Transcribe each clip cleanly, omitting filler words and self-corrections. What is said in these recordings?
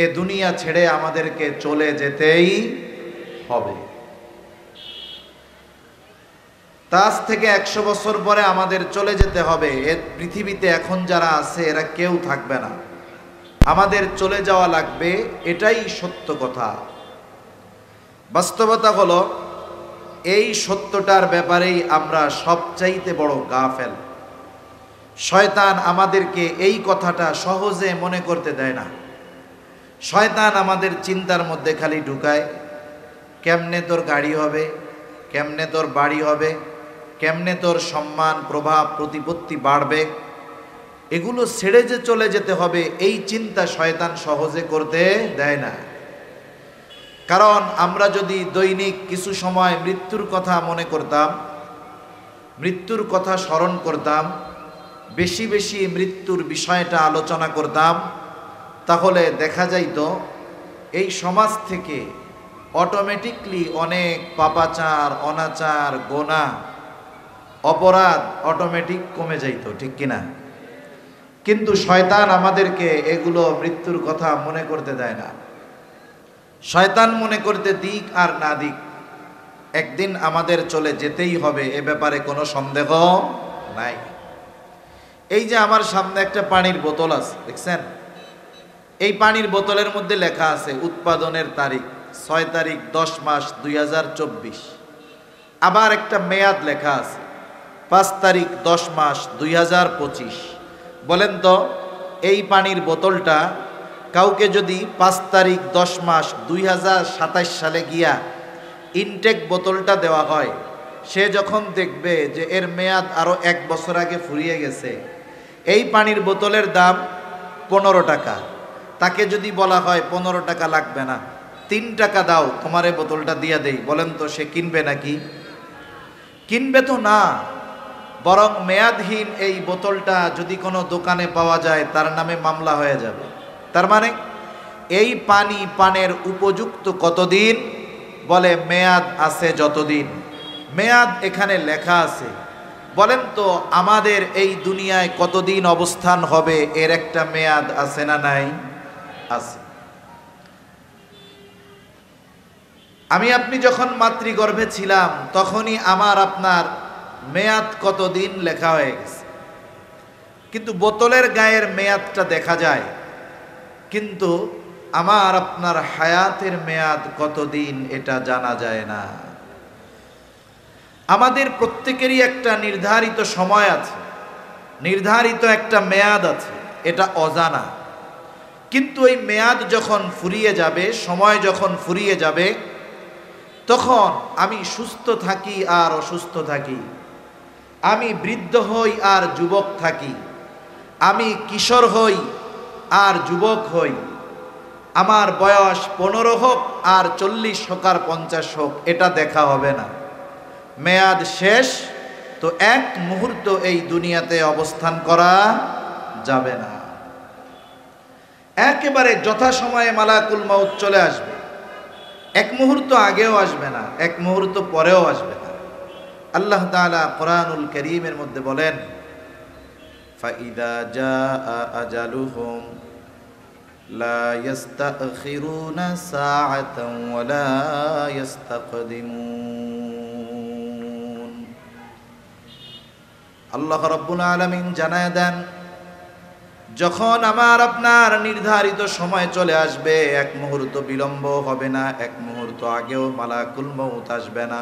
এ দুনিয়া ছেড়ে আমাদেরকে চলে যেতেই হবে। আজ থেকে 100 বছর পরে আমাদের চলে যেতে হবে। এ পৃথিবীতে এখন যারা আছে এরা কেউ থাকবে না, আমাদের চলে যাওয়া লাগবে, এটাই সত্য কথা। বাস্তবতা হলো এই সত্যটার ব্যাপারেই আমরা সবচাইতে বড় গাফেল। শয়তান আমাদেরকে এই কথাটা সহজে মনে করতে দেয় না। শয়তান আমাদের চিন্তার মধ্যে খালি ঢুকায়, কেমনে তোর গাড়ি হবে, কেমনে তোর বাড়ি হবে, কেমনে তোর সম্মান প্রভাব প্রতিপত্তি বাড়বে, এগুলো ছেড়ে যে চলে যেতে হবে এই চিন্তা শয়তান সহজে করতে দেয় না। কারণ আমরা যদি দৈনিক কিছু সময় মৃত্যুর কথা মনে করতাম, মৃত্যুর কথা স্মরণ করতাম, বেশি বেশি মৃত্যুর বিষয়টা আলোচনা করতাম, তাহলে দেখা যাইত এই সমাজ থেকে অটোমেটিকলি অনেক পাপাচার, অনাচার, গোনাহ, অপরাধ অটোমেটিক কমে যাইত, ঠিক কিনা? কিন্তু শয়তান আমাদেরকে এগুলো মৃত্যুর কথা মনে করতে দেয় না। শয়তান মনে করতে দিক আর না দিক, একদিন আমাদের চলে যেতেই হবে, এ ব্যাপারে কোনো সন্দেহ নাই। এই যে আমার সামনে একটা পানির বোতল আছে, দেখছেন? এই পানির বোতলের মধ্যে লেখা আছে উৎপাদনের তারিখ 6 তারিখ 10 মাস 2024। আবার একটা মেয়াদ লেখা আছে 5 তারিখ 10 মাস 2025। বলেন তো, এই পানির বোতলটা কাউকে যদি 5 তারিখ 10 মাস 2027 সালে গিয়া ইনটেক বোতলটা দেওয়া হয়, সে যখন দেখবে যে এর মেয়াদ আরো 1 বছর আগে ফুরিয়ে গেছে, এই পানির বোতলের দাম 15 টাকা, তাকে যদি বলা হয় 15 টাকা লাগবে না, 3 টাকা দাও, তোমার এই বোতলটা দিয়া দেই, বলেন তো সে কিনবে নাকি? কিনবে তো না। বরং মেয়াদহীন এই বোতলটা যদি কোনো দোকানে পাওয়া যায়, তার নামে মামলা হয়ে যাবে। তার মানে এই পানি পানের উপযুক্ত কতদিন? বলে মেয়াদ আছে যতদিন। মেয়াদ এখানে লেখা আছে। বলেন তো আমাদের এই দুনিয়ায় কতদিন অবস্থান হবে, এর একটা মেয়াদ আছে না নাই? আছে। আমি আপনি যখন মাতৃগর্ভে ছিলাম তখনই আমার আপনার মেয়াদ কতদিন লেখা হয়ে গেছে। কিন্তু বোতলের গায়ের মেয়াদটা দেখা যায়, কিন্তু আমার আপনার হায়াতের মেয়াদ কতদিন এটা জানা যায় না। আমাদের প্রত্যেকেরই একটা নির্ধারিত সময় আছে, নির্ধারিত একটা মেয়াদ আছে, এটা অজানা। কিন্তু এই মেয়াদ যখন ফুরিয়ে যাবে, সময় যখন ফুরিয়ে যাবে, তখন আমি সুস্থ থাকি আর অসুস্থ থাকি, আমি বৃদ্ধ হই আর যুবক থাকি, আমি কিশোর হই আর যুবক হই, আমার বয়স 15 হোক আর 40 হোক আর 50 হোক, এটা দেখা হবে না। মেয়াদ শেষ তো এক মুহূর্ত এই দুনিয়াতে অবস্থান করা যাবে না। একেবারে যথাসময়ে মালাকুল মাউত চলে আসবে, এক মুহূর্ত আগেও আসবে না, এক মুহূর্ত পরেও আসবে না। আল্লাহ তাআলা কোরআনুল কারীমের মধ্যে বলেন, ফাইদা জাআ আজালুহুম লা ইস্তাখিরুনা সাআতান ওয়া লা ইস্তাকদিমুন। আল্লাহ রাব্বুল আলামিন জানায় দেন, যখন আমার আপনার নির্ধারিত সময় চলে আসবে, এক মুহূর্ত বিলম্ব হবে না, এক মুহূর্ত আগেও মালাকুল মউত আসবে না।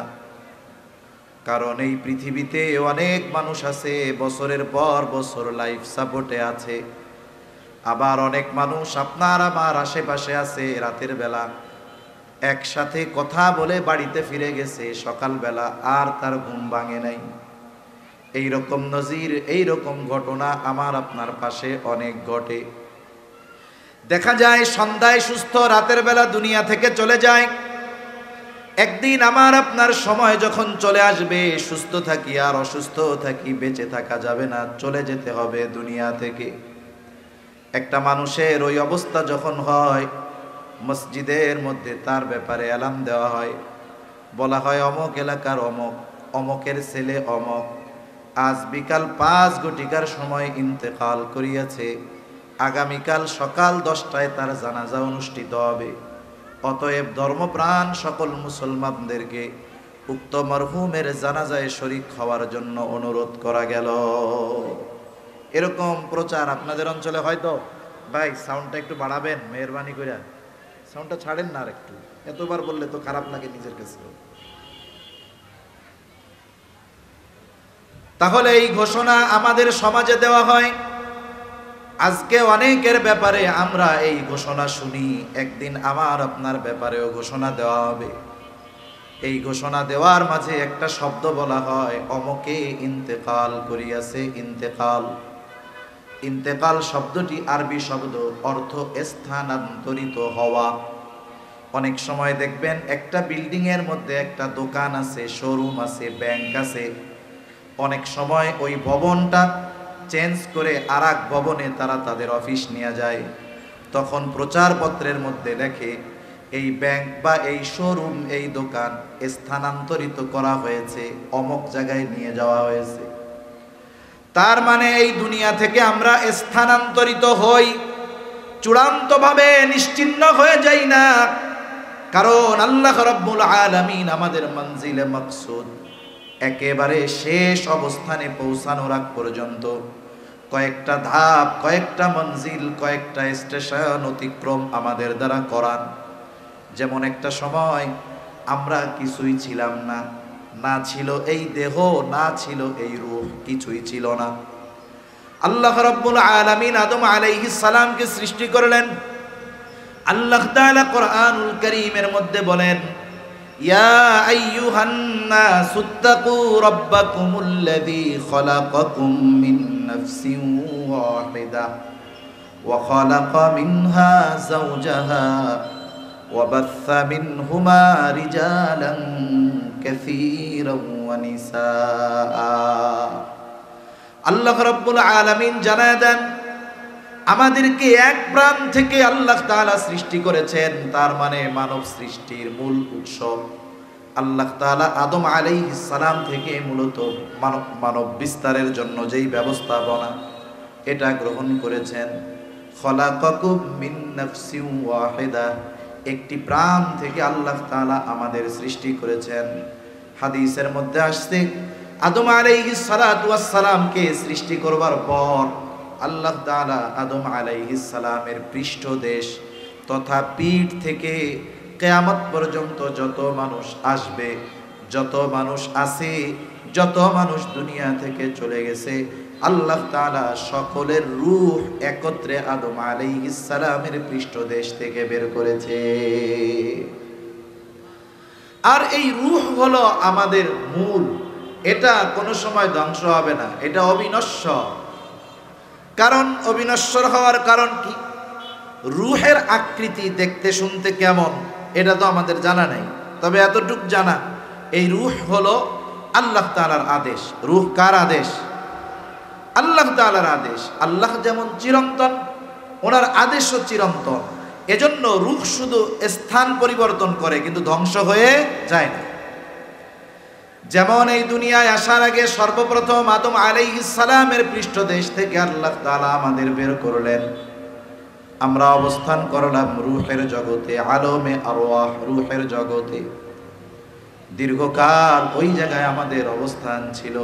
কারণ এই পৃথিবীতে অনেক মানুষ আছে বছরের পর বছর লাইফ সাপোর্টে আছে, আবার অনেক মানুষ আপনার আমার আশেপাশে আছে, রাতের বেলা একসাথে কথা বলে বাড়িতে ফিরে গেছে, সকালবেলা আর তার ঘুম ভাঙে নাই। এই রকম নজির, এই রকম ঘটনা আমার আপনার পাশে অনেক ঘটে। দেখা যায় সন্ধ্যায় সুস্থ, রাতের বেলা দুনিয়া থেকে চলে যায়। একদিন আমার আপনার সময় যখন চলে আসবে, সুস্থ থাকি আর অসুস্থ থাকি, বেঁচে থাকা যাবে না, চলে যেতে হবে দুনিয়া থেকে। একটা মানুষের ওই অবস্থা যখন হয়, মসজিদের মধ্যে তার ব্যাপারে অ্যালার্ম দেওয়া হয়, বলা হয় অমক এলাকার অমক, অমকের ছেলে অমক আজ বিকাল 5 ঘটিকার সময় ইন্তেকাল করিয়াছে। আগামীকাল সকাল 10টায় তার জানাজা অনুষ্ঠিত হবে। অতএব ধর্মপ্রাণ সকল মুসলমানদেরকে উক্ত মরহুমের জানাজায় শরীক হওয়ার জন্য অনুরোধ করা গেল। এরকম প্রচার আপনাদের অঞ্চলে হয়তো? ভাই সাউন্ডটা একটু বাড়াবেন মেহেরবানি করে, সাউন্ডটা ছাড়েন না আর একটু, এতবার বললে তো খারাপ লাগে নিজের কাছে। তাহলে এই ঘোষণা আমাদের সমাজে দেওয়া হয়। আজকে অনেকের ব্যাপারে আমরা এই ঘোষণা শুনি, একদিন আমার আপনার ব্যাপারেও ঘোষণা দেওয়া হবে। এই ঘোষণা দেওয়ার মাঝে একটা শব্দ বলা হয়, অমকে ইন্তেকাল করিয়াছে। ইন্তেকাল, ইন্তেকাল শব্দটি আরবি শব্দ, অর্থ স্থানান্তরিত হওয়া। অনেক সময় দেখবেন একটা বিল্ডিং এর মধ্যে একটা দোকান আছে, শোরুম আছে, ব্যাংক আছে, অনেক সময় ওই ভবনটা চেঞ্জ করে আরেক ভবনে তারা তাদের অফিস নিয়ে যায়। তখন প্রচারপত্রের মধ্যে লেখে এই ব্যাংক বা এই শোরুম, এই দোকান স্থানান্তরিত করা হয়েছে, অমুক জায়গায় নিয়ে যাওয়া হয়েছে। তার মানে এই দুনিয়া থেকে আমরা স্থানান্তরিত হই, চূড়ান্তভাবে নিশ্চিহ্ন হয়ে যাই না। কারণ আল্লাহ রাব্বুল আলামিন আমাদের মঞ্জিলে মাকসুদ একেবারে শেষ অবস্থানে পৌঁছানোর আগ পর্যন্ত কয়েকটা ধাপ, কয়েকটা মঞ্জিল, কয়েকটা স্টেশন অতিক্রম আমাদের দ্বারা করান। যেমন একটা সময় আমরা কিছুই ছিলাম না, না ছিল এই দেহ, না ছিল এই রূহ, কিছুই ছিল না। আল্লাহ রাব্বুল আলামিন আদম আলাইহিস সালামকে সৃষ্টি করলেন। আল্লাহ তাআলা কোরআনুল কারীমের মধ্যে বলেন, ইয়া আইয়ুহান নাসুত্তাকু রাব্বাকুমুল্লাযী খালাকাকুম মিন নাফসিন ওয়াহিদা ওয়া খালাকা মিনহা যাওজাহা ওয়া বাথসা মিনহুমা রিজালান কাসীরান ওয়া নিসাআ। আল্লাহ রাব্বুল আলামিন জানায় দেন, আমাদেরকে এক প্রাণ থেকে আল্লাহ তাআলা সৃষ্টি করেছেন। তার মানে মানব সৃষ্টির মূল উৎস আল্লাহ তাআলা আদম আলাইহিস সালাম থেকে মূলত মানব বিস্তারের জন্য যেই ব্যবস্থাপনা এটা গ্রহণ করেছেন। খলাকাকুম মিন নাফসিন ওয়াহিদা, একটি প্রাণ থেকে আল্লাহ তাআলা আমাদের সৃষ্টি করেছেন। হাদিসের মধ্যে আসছে, আদম আলাইহিস সালাতু ওয়াস সালামকে সৃষ্টি করবার পর আল্লাহ তাআলা আদম আলাইহিস সালামের পৃষ্ঠদেশ তথা পিঠ থেকে কিয়ামত পর্যন্ত যত মানুষ আসবে, যত মানুষ আছে, যত মানুষ দুনিয়া থেকে চলে গেছে, আল্লাহ তাআলা সকলের রূহ একত্রে আদম আলাইহিস সালামের পৃষ্ঠদেশ থেকে বের করেছে। আর এই রূহ হলো আমাদের মূল, এটা কোনো সময় ধ্বংস হবে না, এটা অবিনশ্বর। কারণ অবিনশ্বর হওয়ার কারণ কি? রূহের আকৃতি দেখতে শুনতে কেমন এটা তো আমাদের জানা নেই, তবে এতটুক জানা এই রূহ হলো আল্লাহ তাআলার আদেশ। রূহ কার আদেশ? আল্লাহ তাআলার আদেশ। আল্লাহ যেমন চিরন্তন, ওনার আদেশও চিরন্তন। এজন্য রূহ শুধু স্থান পরিবর্তন করে কিন্তু ধ্বংস হয়ে যায় না। যেমন এই দুনিয়ায় আসার আগে সর্বপ্রথম আদম আলাইহিস সালামের পৃষ্ঠদেশ থেকে আল্লাহ তাআলা আমাদের বের করলেন। আমরা অবস্থান করলাম রূহের জগতে, আলমে আরওয়াহ, রূহের জগতে। দীর্ঘকাল ওই জায়গায় আমাদের অবস্থান ছিল।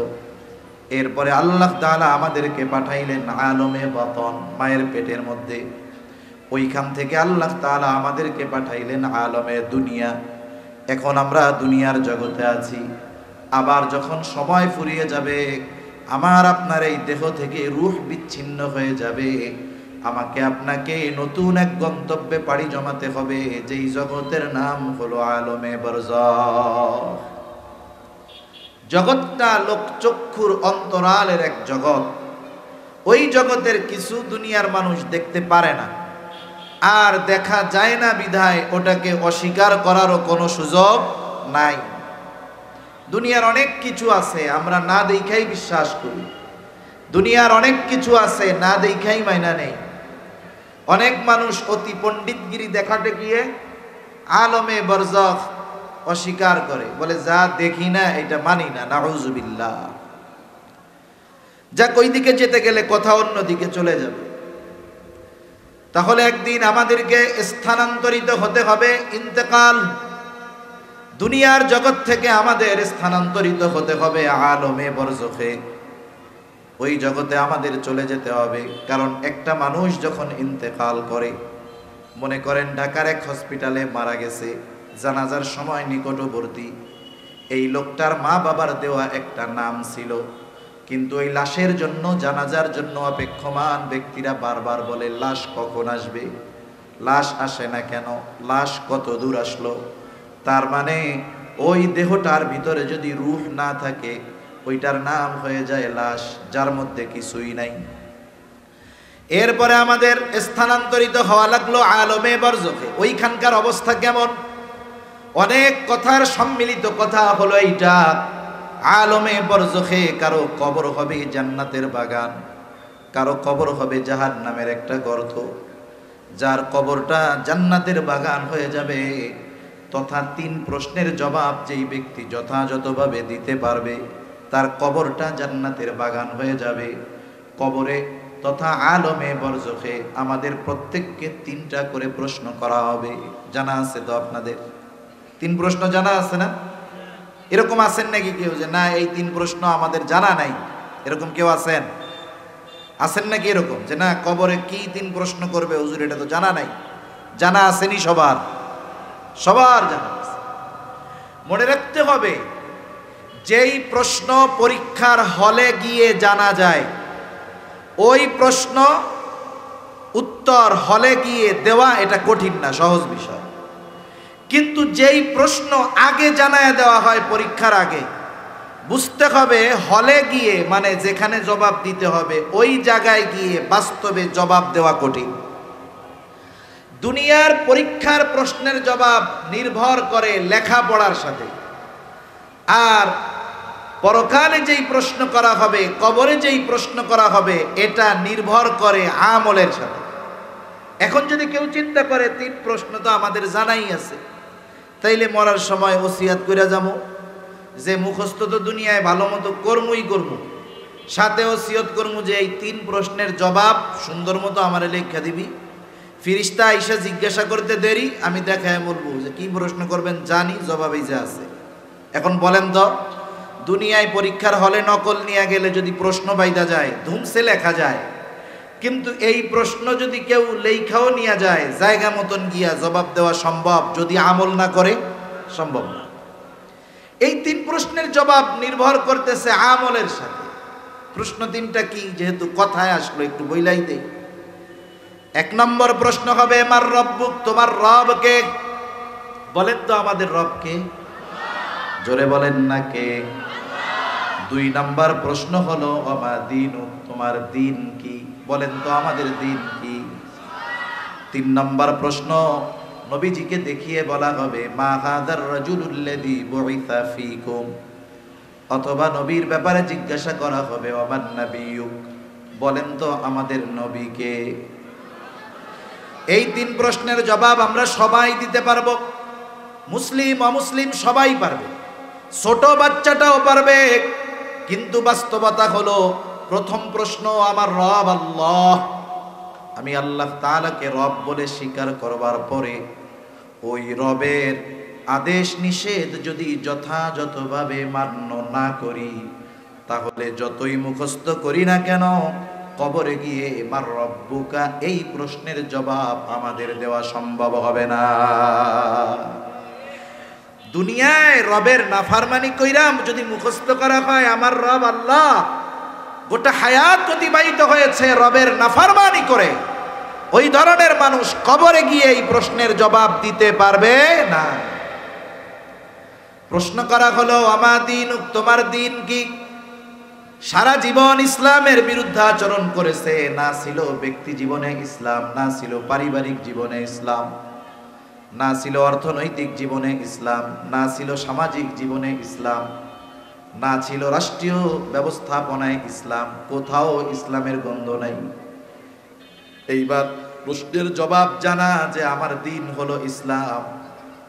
এরপরে আল্লাহ তাআলা আমাদেরকে পাঠাইলেন আলমে বাতন, মায়ের পেটের মধ্যে। ওইখান থেকে আল্লাহ তাআলা আমাদেরকে পাঠাইলেন আলমে দুনিয়া। এখন আমরা দুনিয়ার জগতে আছি। আবার যখন সময় ফুরিয়ে যাবে, আমার আপনার এই দেহ থেকে রূহ বিচ্ছিন্ন হয়ে যাবে, আমাকে আপনাকে নতুন এক গন্তব্যে পাড়ি জমাতে হবে, যেই জগতের নাম হলো আলমে বারজাখ। জগৎটা লোকচক্ষুর অন্তরালের এক জগৎ। ওই জগতের কিছু দুনিয়ার মানুষ দেখতে পারে না, আর দেখা যায় না বিধায় ওটাকে অস্বীকার করারও কোনো সুযোগ নাই। দুনিয়ার অনেক কিছু আছে আমরা না দেখাই বিশ্বাস করি, দুনিয়ার অনেক কিছু আছে না দেখাই মাইনা নেই। অনেক মানুষ অতি পণ্ডিতগিরি দেখাতে গিয়ে আলমে বারজাখ অস্বীকার করে, বলে যা দেখি না এটা মানি না, নাউজুবিল্লাহ। যা ওই দিকে যেতে গেলে কথা অন্য দিকে চলে যাবে। তাহলে একদিন আমাদেরকে স্থানান্তরিত হতে হবে, ইন্তেকাল, দুনিয়ার জগৎ থেকে আমাদের স্থানান্তরিত হতে হবে আলমে বরজখে। ওই জগতে আমাদের চলে যেতে হবে। কারণ একটা মানুষ যখন ইন্তেকাল করে, মনে করেন ঢাকার এক হসপিটালে মারা গেছে, জানাজার সময় নিকটবর্তী এই লোকটার মা বাবার দেওয়া একটা নাম ছিল, কিন্তু ওই লাশের জন্য, জানাজার জন্য অপেক্ষমান ব্যক্তিরা বারবার বলে লাশ কখন আসবে, লাশ আসে না কেন, লাশ কত দূর আসলো। তার মানে ওই দেহটার ভিতরে যদি রূহ না থাকে, ওইটার নাম হয়ে যায় লাশ, যার মধ্যে কিছুই নাই। এরপরে আমাদের স্থানান্তরিত হওয়া লাগলো আলমে বরজখে। ওইখানকার অবস্থা কেমন? অনেক কথার সম্মিলিত কথা হলো এইটা, আলমে বরজখে কারো কবর হবে জান্নাতের বাগান, কারো কবর হবে জাহান্নামের একটা গর্ত। যার কবরটা জান্নাতের বাগান হয়ে যাবে, তথা 3 প্রশ্নের জবাব যেই ব্যক্তি যথাযথভাবে দিতে পারবে, তার কবরটা জান্নাতের বাগান হয়ে যাবে। কবরে তথা আলমে বরজখে আমাদের প্রত্যেককে 3টা করে প্রশ্ন করা হবে। জানা আছে তো আপনাদের? 3 প্রশ্ন জানা আছে না? এরকম আছেন নাকি কেউ যে না এই 3 প্রশ্ন আমাদের জানা নাই? এরকম কেউ আছেন? আছেন নাকি এরকম যে না কবরে কি 3 প্রশ্ন করবে হুজুর এটা তো জানা নাই? জানা আসেনি সবার? সবার জানা আছে। মনে রাখতে হবে, যেই প্রশ্ন পরীক্ষার হলে গিয়ে জানা যায়, ওই প্রশ্ন উত্তর হলে গিয়ে দেওয়া এটা কঠিন না, সহজ বিষয়। কিন্তু যেই প্রশ্ন আগে জানায় দেওয়া হয় পরীক্ষার আগে, বুঝতে হবে হলে গিয়ে মানে যেখানে জবাব দিতে হবে ওই জায়গায় গিয়ে বাস্তবে জবাব দেওয়া কঠিন। দুনিয়ার পরীক্ষার প্রশ্নের জবাব নির্ভর করে লেখাপড়ার সাথে, আর পরকালে যেই প্রশ্ন করা হবে, কবরে যেই প্রশ্ন করা হবে, এটা নির্ভর করে আমলের সাথে। এখন যদি কেউ চিন্তা করে 3 প্রশ্ন তো আমাদের জানাই আছে, তাইলে মরার সময় ওসিয়াত কইরা যাবো যে মুখস্থ তো দুনিয়ায় ভালো মতো কর্মই করব, সাথে ওসিয়ত করবো যে এই 3 প্রশ্নের জবাব সুন্দর মতো আমারে লেখা দিবি, ফিরিস্তা আইসা জিজ্ঞাসা করতে দেরি, আমি দেখায় বলবো যে কি প্রশ্ন করবেন জানি, জবাব এই যে আছে। এখন বলেন তো, দুনিয়ায় পরীক্ষার হলে নকল নিয়ে গেলে যদি প্রশ্ন বাইদা যায়, ধুমসে লেখা যায়, কিন্তু এই প্রশ্ন যদি কেউ লেখাও নিয়ে যায়, জায়গা মতন গিয়া জবাব দেওয়া সম্ভব, যদি আমল না করে সম্ভব না। এই 3 প্রশ্নের জবাব নির্ভর করতেছে আমলের সাথে। প্রশ্ন 3টা কি, যেহেতু কথায় আসলো একটু বইলাই দেই। 1 নম্বর প্রশ্ন হবে মার রব্বুক, তোমার রব কে? বলেন তো আমাদের রব কে? জোরে বলেন না কে? 2 নম্বর প্রশ্ন হলো আমা দীনুক, তোমার দিন কি? বলেন তো আমাদের দিন কি? 3 নম্বর প্রশ্ন নবীজিকে দেখিয়ে বলা হবে মা হাদার রাজুলুল্লাযী বুইসা ফীকুম, অথবা নবীর ব্যাপারে জিজ্ঞাসা করা হবে ওমান নাবিয়ুক, বলেন তো আমাদের নবী কে? এই 3 প্রশ্নের জবাব আমরা সবাই দিতে পারবো, মুসলিম অমুসলিম সবাই পারবে, ছোট বাচ্চাটাও পারবে। কিন্তু বাস্তবতা হলো প্রথম প্রশ্ন আমার রব আল্লাহ, আমি আল্লাহ তাআলাকে রব বলে স্বীকার করবার পরে ওই রবের আদেশ নিষেধ যদি যথাযথভাবে মান্য না করি, তাহলে যতই মুখস্থ করি না কেন, কবরে গিয়ে মার রব্বুকা এই প্রশ্নের জবাব আমাদের দেওয়া সম্ভব হবে না। দুনিয়ায় রবের নাফরমানি কইরা যদি মুখস্থ করা হয় আমার রব আল্লাহ, গোটা হায়াত অতিবাহিত হয়েছে রবের নাফরমানি করে, ওই ধরনের মানুষ কবরে গিয়ে এই প্রশ্নের জবাব দিতে পারবে না। প্রশ্ন করা হলো আমা দীনুক, তোমার দিন কি? সারা জীবন ইসলামের বিরুদ্ধে আচরণ করেছে, না ছিল ব্যক্তি জীবনে ইসলাম, না ছিল পারিবারিক জীবনে ইসলাম, না ছিল অর্থনৈতিক জীবনে ইসলাম, না ছিল সামাজিক জীবনে ইসলাম, না ছিল রাষ্ট্রীয় ব্যবস্থাপনায় ইসলাম, কোথাও ইসলামের গন্ধ নাই। এইবার প্রশ্নের জবাব জানা যে আমার দিন হলো ইসলাম,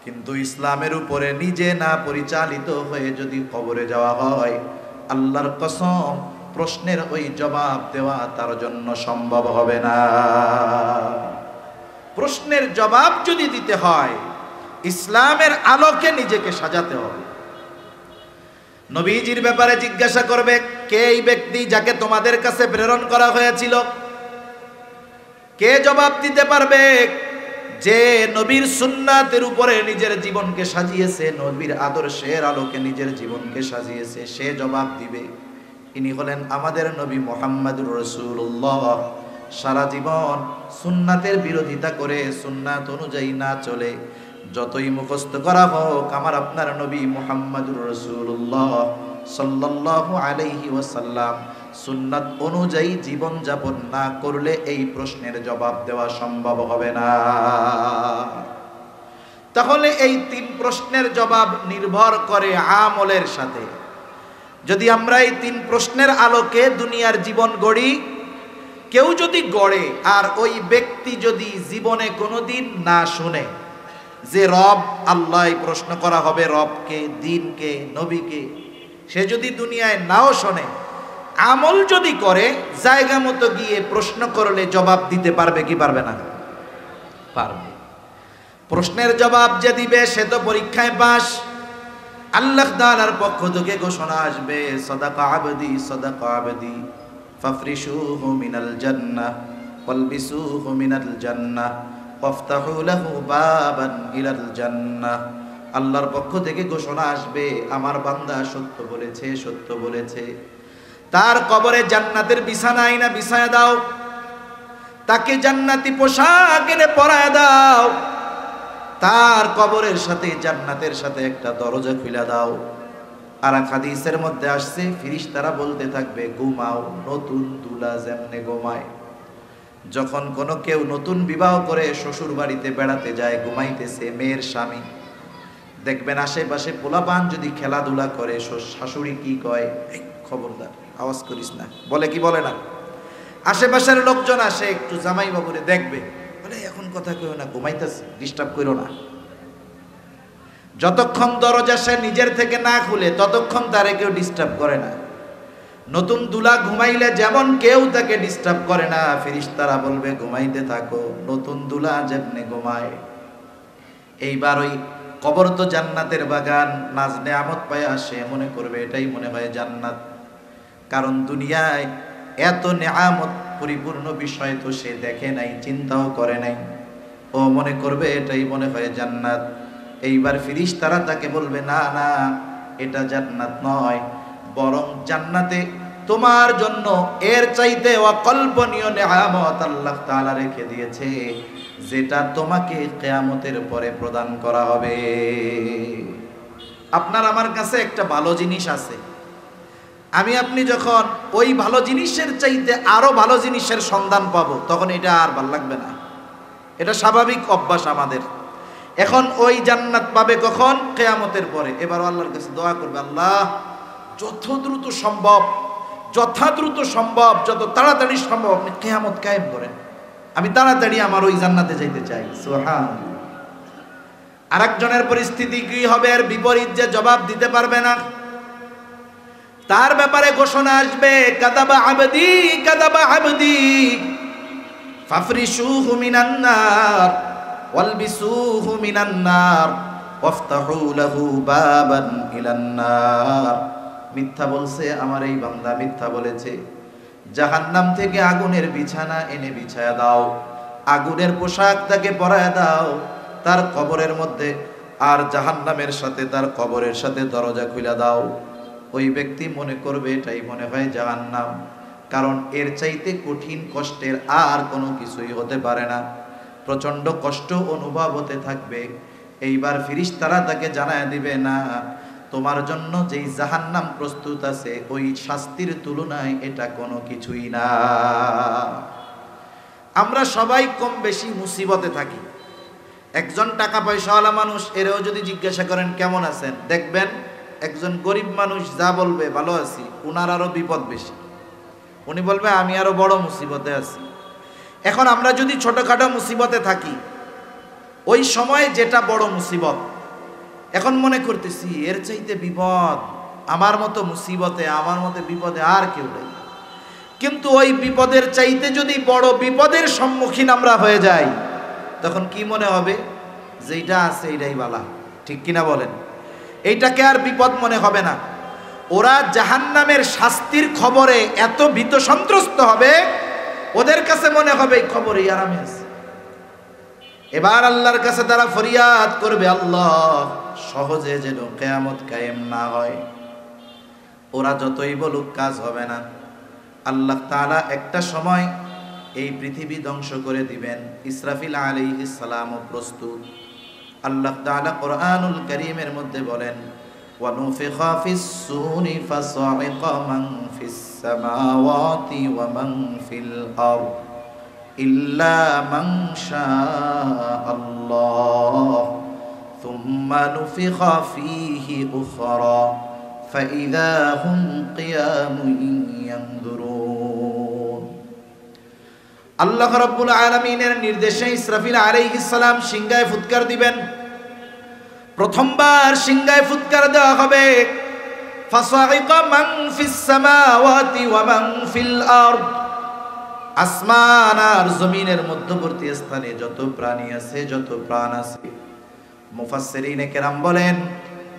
কিন্তু ইসলামের উপরে নিজে না পরিচালিত হয়ে যদি কবরে যাওয়া হয়, আল্লাহর কসম প্রশ্নের ওই জবাব দেওয়া তার জন্য সম্ভব হবে না। প্রশ্নের জবাব যদি দিতে হয় ইসলামের আলোকে নিজেকে সাজাতে হবে। নবীজির ব্যাপারে জিজ্ঞাসা করবে, কে এই ব্যক্তি যাকে তোমাদের কাছে প্রেরণ করা হয়েছিল? কে জবাব দিতে পারবে? যে নবীর সুন্নাতের উপরে নিজের জীবনকে সাজিয়েছে, নবীর আদর্শের আলোকে নিজের জীবনকে সাজিয়েছে, সে জবাব দিবে। ইনি হলেন আমাদের নবী মুহাম্মদুর রাসূলুল্লাহ। সারা জীবন সুন্নাতের বিরোধিতা করে সুন্নাত অনুযায়ী না চলে যতই মুখস্থ করা হোক, আমার আপনার নবী মুহাম্মদুর রাসূলুল্লাহ সাল্লাল্লাহু আলাইহি ওয়াসাল্লাম সুন্নাত অনুযায়ী জীবন যাপন না করলে এই প্রশ্নের জবাব দেওয়া সম্ভব হবে না। তাহলে এই তিন প্রশ্নের জবাব নির্ভর করে আমলের সাথে। যদি আমরা এই তিন প্রশ্নের আলোকে দুনিয়ার জীবন গড়ি, কেউ যদি গড়ে আর ওই ব্যক্তি যদি জীবনে কোনোদিন না শুনে যে রব আল্লাহ প্রশ্ন করা হবে, রবকে, দিনকে, নবীকে, সে যদি দুনিয়ায় নাও শোনে, আমল যদি করে, জায়গা মতো গিয়ে প্রশ্ন করলে জবাব দিতে পারবে কি পারবে না? পারবে। প্রশ্নের জবাব যে দিবে সে তো পরীক্ষায় পাস। আল্লাহ তাআলার পক্ষ থেকে ঘোষণা আসবে, সাদাকা আবদি সাদাকা আবদি ফাফরিশুহু মিনাল জান্নাহ ওয়ালবিসুহু মিনাল জান্নাহ ওয়াফতাহু লাহু বাবান ইলাল জান্নাহ। আল্লাহর পক্ষ থেকে ঘোষণা আসবে, আমার বান্দা সত্য বলেছে, সত্য বলেছে। তার কবরে জান্নাতের বিছানা আইনা বিছায়া দাও, তাকে জান্নাতি পোশাক এনে পরায় দাও, তার কবরের সাথে জান্নাতের সাথে একটা দরজা খুলে দাও। আর এক হাদিসের মধ্যে আসছে, ফেরেশতারা বলতে থাকবে, ঘুমাও নতুন দুলা যেমনে ঘুমায়। যখন কোনো কেউ নতুন বিবাহ করে শ্বশুর বাড়িতে বেড়াতে যায়, ঘুমাইতেছে মেয়ের স্বামী, দেখবেন আশেপাশে পোলাপান যদি খেলাধুলা করে, শাশুড়ি কি কয়, খবরদার আওয়াজ করিস না, বলে কি বলে না? আশেপাশের লোকজন আসে একটু জামাই বাবুরে দেখবে, বলে এখন কথা কইও না, ঘুমাইতেছে, ডিস্টার্ব করো না। যতক্ষণ দরজা সে নিজের থেকে না খুলে ততক্ষণ তারে কেউ ডিস্টার্ব করে না। নতুন দুলা ঘুমাইলে যেমন কেউ তাকে ডিস্টার্ব করে না, ফেরেশতারা বলবে ঘুমাইতে থাকো, নতুন দুলা যেমনে ঘুমায়। এইবার ওই কবর তো জান্নাতের বাগান, নাজ নেয়ামত পায় আসে, মনে করবে এটাই মনে হয় জান্নাত। কারণ দুনিয়ায় এত নেয়ামত পরিপূর্ণ বিষয় তো সে দেখে নাই, চিন্তাও করে নাই, ও মনে করবে এটাই মনে হয় জান্নাত। এইবার ফেরেশতারা তাকে বলবে, না না, এটা জান্নাত নয়, বরং জান্নাতে তোমার জন্য এর চাইতে অকল্পনীয় নেয়ামত আল্লাহ তাআলা রেখে দিয়েছে, যেটা তোমাকে কিয়ামতের পরে প্রদান করা হবে। আপনার আমার কাছে একটা ভালো জিনিস আছে, আমি আপনি যখন ওই ভালো জিনিসের চাইতে আরো ভালো জিনিসের সন্ধান পাবো, তখন এটা আর ভালো লাগবে না। এটা স্বাভাবিক অভ্যাস আমাদের। এখন ওই জান্নাত পাবে কখন? কিয়ামতের পরে। এবার আল্লাহর কাছে দোয়া করবে, আল্লাহ যত দ্রুত সম্ভব, যত তাড়াতাড়ি সম্ভব আপনি কিয়ামত কায়েম করেন, আমি তাড়াতাড়ি আমার ওই জান্নাতে যাইতে চাই। সুবহানাল্লাহ। আরেকজনের পরিস্থিতি কি হবে? এর বিপরীত, যে জবাব দিতে পারবে না, তার ব্যাপারে ঘোষণা আসবে, কাদাবা আবদি ফাফরিশুহু মিনান নার ওয়ালবিসুহু মিনান নার ওয়াফতাহু লাহু বাবান ইলান নার। মিথ্যা বলছে আমার এই বান্দা, মিথ্যা বলেছে, জাহান্নাম থেকে আগুনের বিছানা এনে বিছায়া দাও, আগুনের পোশাক তাকে পরায় দাও তার কবরের মধ্যে, আর জাহান্নামের সাথে তার কবরের সাথে দরজা খুলে দাও। ওই ব্যক্তি মনে করবে এটাই মনে হয় জাহান্নাম, কারণ এর চাইতে কঠিন কষ্টের আর কোনো কিছুই হতে পারে না। প্রচন্ড কষ্ট অনুভব হতে থাকবে। এইবার ফেরেশতারা তাকে জানায় দিবে, না, তোমার জন্য যেই জাহান্নাম প্রস্তুত আছে ওই শাস্তির তুলনায় এটা কোনো কিছুই না। আমরা সবাই কম বেশি মুসিবতে থাকি। একজন টাকা পয়সাওয়ালা মানুষ, এরেও যদি জিজ্ঞাসা করেন কেমন আছেন, দেখবেন একজন গরিব মানুষ যা বলবে ভালো আছি, উনার আরো বিপদ বেশি, উনি বলবে আমি আরো বড় মুসিবতে আছি। এখন আমরা যদি ছোটখাটো মুসিবতে থাকি, ওই সময় যেটা বড় মুসিবত, এখন মনে করতেছি এর চাইতে বিপদ, আমার মতো মুসিবতে, আমার মতো বিপদে আর কেউ নেই। কিন্তু ওই বিপদের চাইতে যদি বড় বিপদের সম্মুখীন আমরা হয়ে যাই, তখন কি মনে হবে? যেটা আছে এটাই বালা, ঠিক কিনা বলেন? এইটাকে আর বিপদ মনে হবে না। ওরা জাহান্নামের শাস্তির খবরে এত ভীত সন্ত্রস্ত হবে, ওদের কাছে মনে হবে এই খবরেই আরামে আছে। এবার আল্লাহর কাছে তারা ফরিয়াদ করবে, আল্লাহ সহজে যেন কিয়ামত কায়েম না হয়। ওরা যতই বলুক কাজ হবে না। আল্লাহ তাআলা একটা সময় এই পৃথিবী ধ্বংস করে দিবেন। ইসরাফিল আলাইহিস সালামও প্রস্তুত। আল্লাহ তাআলা কোরআনুল কারীমের মধ্যে বলেন, ওয়া নুফিখা ফিস সূরি ফাসাইকা মান ফিস সামাওয়াতি ওয়া মান ফিল আরদ ইল্লা মান শাআল্লাহ সুম্মা নুফিখা ফীহি উখরা ফাইযা হুম কিয়ামুন ইয়ানজুরুন। আল্লাহ রাব্বুল আলামিনের নির্দেশে ইসরাফিল আলাইহিস সালাম সিংহায় ফুৎকার দিবেন। প্রথমবার সিংহায় ফুৎকার দেওয়া হবে, ফাসাইকা মান ফিস সামাওয়াতি ওয়া মান ফিল আরদ। আসমান আর জমিনের মধ্যবর্তী স্থানে যত প্রাণী আছে, যত প্রাণ আছে, মুফাসসিরিনে কেরাম বলেন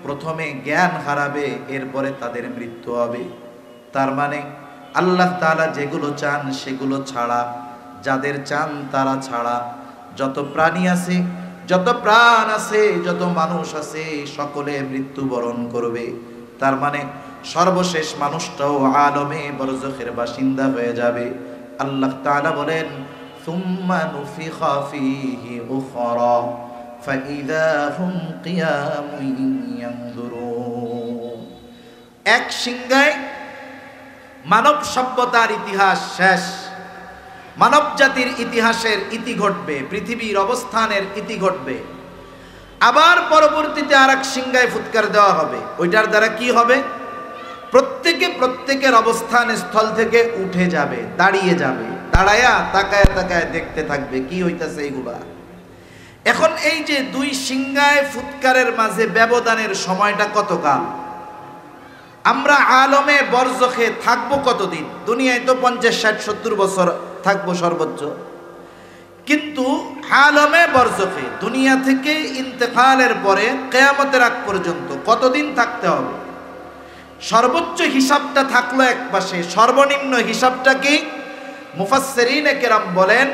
প্রথমে জ্ঞান হারাবে, এরপরে তাদের মৃত্যু হবে। তার মানে আল্লাহ তাআলা যেগুলো চান সেগুলো ছাড়া, যাদের চান তারা ছাড়া যত প্রাণী আছে, যত প্রাণ আছে, যত মানুষ আছে, সকলে মৃত্যুবরণ করবে। তার মানে সর্বশেষ মানুষটাও আলমে বরজখের বাসিন্দা হয়ে যাবে। আল্লাহ তাআলা বলেন, সুম্মা নুফিখা ফীহি উখরা ফাইযা হুম কিয়ামুন ইয়ানজুরুন। এক সিংহায় মানব সভ্যতার ইতিহাস শেষ, মানব জাতির ইতিহাসের ইতি ঘটবে, পৃথিবীর অবস্থানের ইতি ঘটবে। আবার পরবর্তীতে আরেক সিংহায় ফুৎকার দেওয়া হবে। ওইটার দ্বারা কি হবে? প্রত্যেকের অবস্থান স্থল থেকে উঠে যাবে, দাঁড়িয়ে যাবে, দাঁড়ায়া তাকায় তাকায় দেখতে থাকবে কি হইতাছে এইগুলা। এখন এই যে দুই সিংহায় ফুৎকারের মাঝে ব্যবধানের সময়টা কতকাল? আমরা আলমে বরজখে থাকবো কতদিন? দুনিয়ায় তো 50, 60, 70 বছর থাকবো সর্বোচ্চ, কিন্তু আলমে বরজখে দুনিয়া থেকে ইন্তেকালের পরে কিয়ামতের আগ পর্যন্ত কতদিন থাকতে হবে? সর্বোচ্চ হিসাবটা থাকলো এক পাশে, সর্বনিম্ন হিসাবটা কি? মুফাসসিরিনে কেরাম বলেন,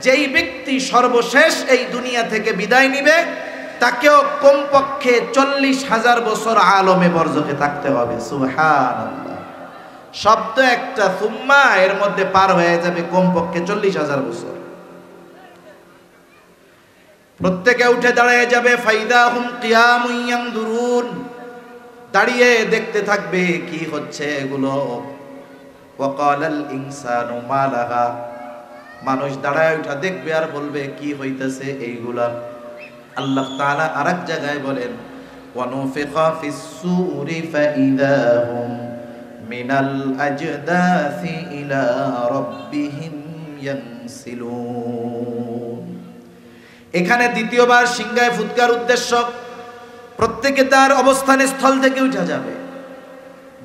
যেই ব্যক্তি সর্বশেষ এই দুনিয়া থেকে বিদায় নিবে তাকেও কমপক্ষে 40,000 বছর আলমে বরজখে থাকতে হবে। সুবহানাল্লাহ। শব্দ একটা, সুম্মা, এর মধ্যে পার হয়ে যাবে কমপক্ষে 40,000 বছর। প্রত্যেকে উঠে দাঁড়িয়ে যাবে, ফাইদা হুম কিয়ামুন ইয়ানজুরুন, দাঁড়িয়ে দেখতে থাকবে কি হচ্ছে এগুলো। ওয়াকালাল ইনসানু মা লাহা, মানুষ দাঁড়ায় উঠা দেখবে আর বলবে কি হইতেছে এইগুলা। আল্লাহ তাআলা আরেক জায়গায় বলেন, ওয়া নুফিখা ফিস সূরি ফাইযা হুম মিনাল আজদাসি ইলা রাব্বিহিম ইয়ানসিলুন। এখানে দ্বিতীয়বার সিংহায় ফুৎকার উদ্দেশ্য প্রত্যেকে তার অবস্থান স্থল থেকে উঠে যাবে।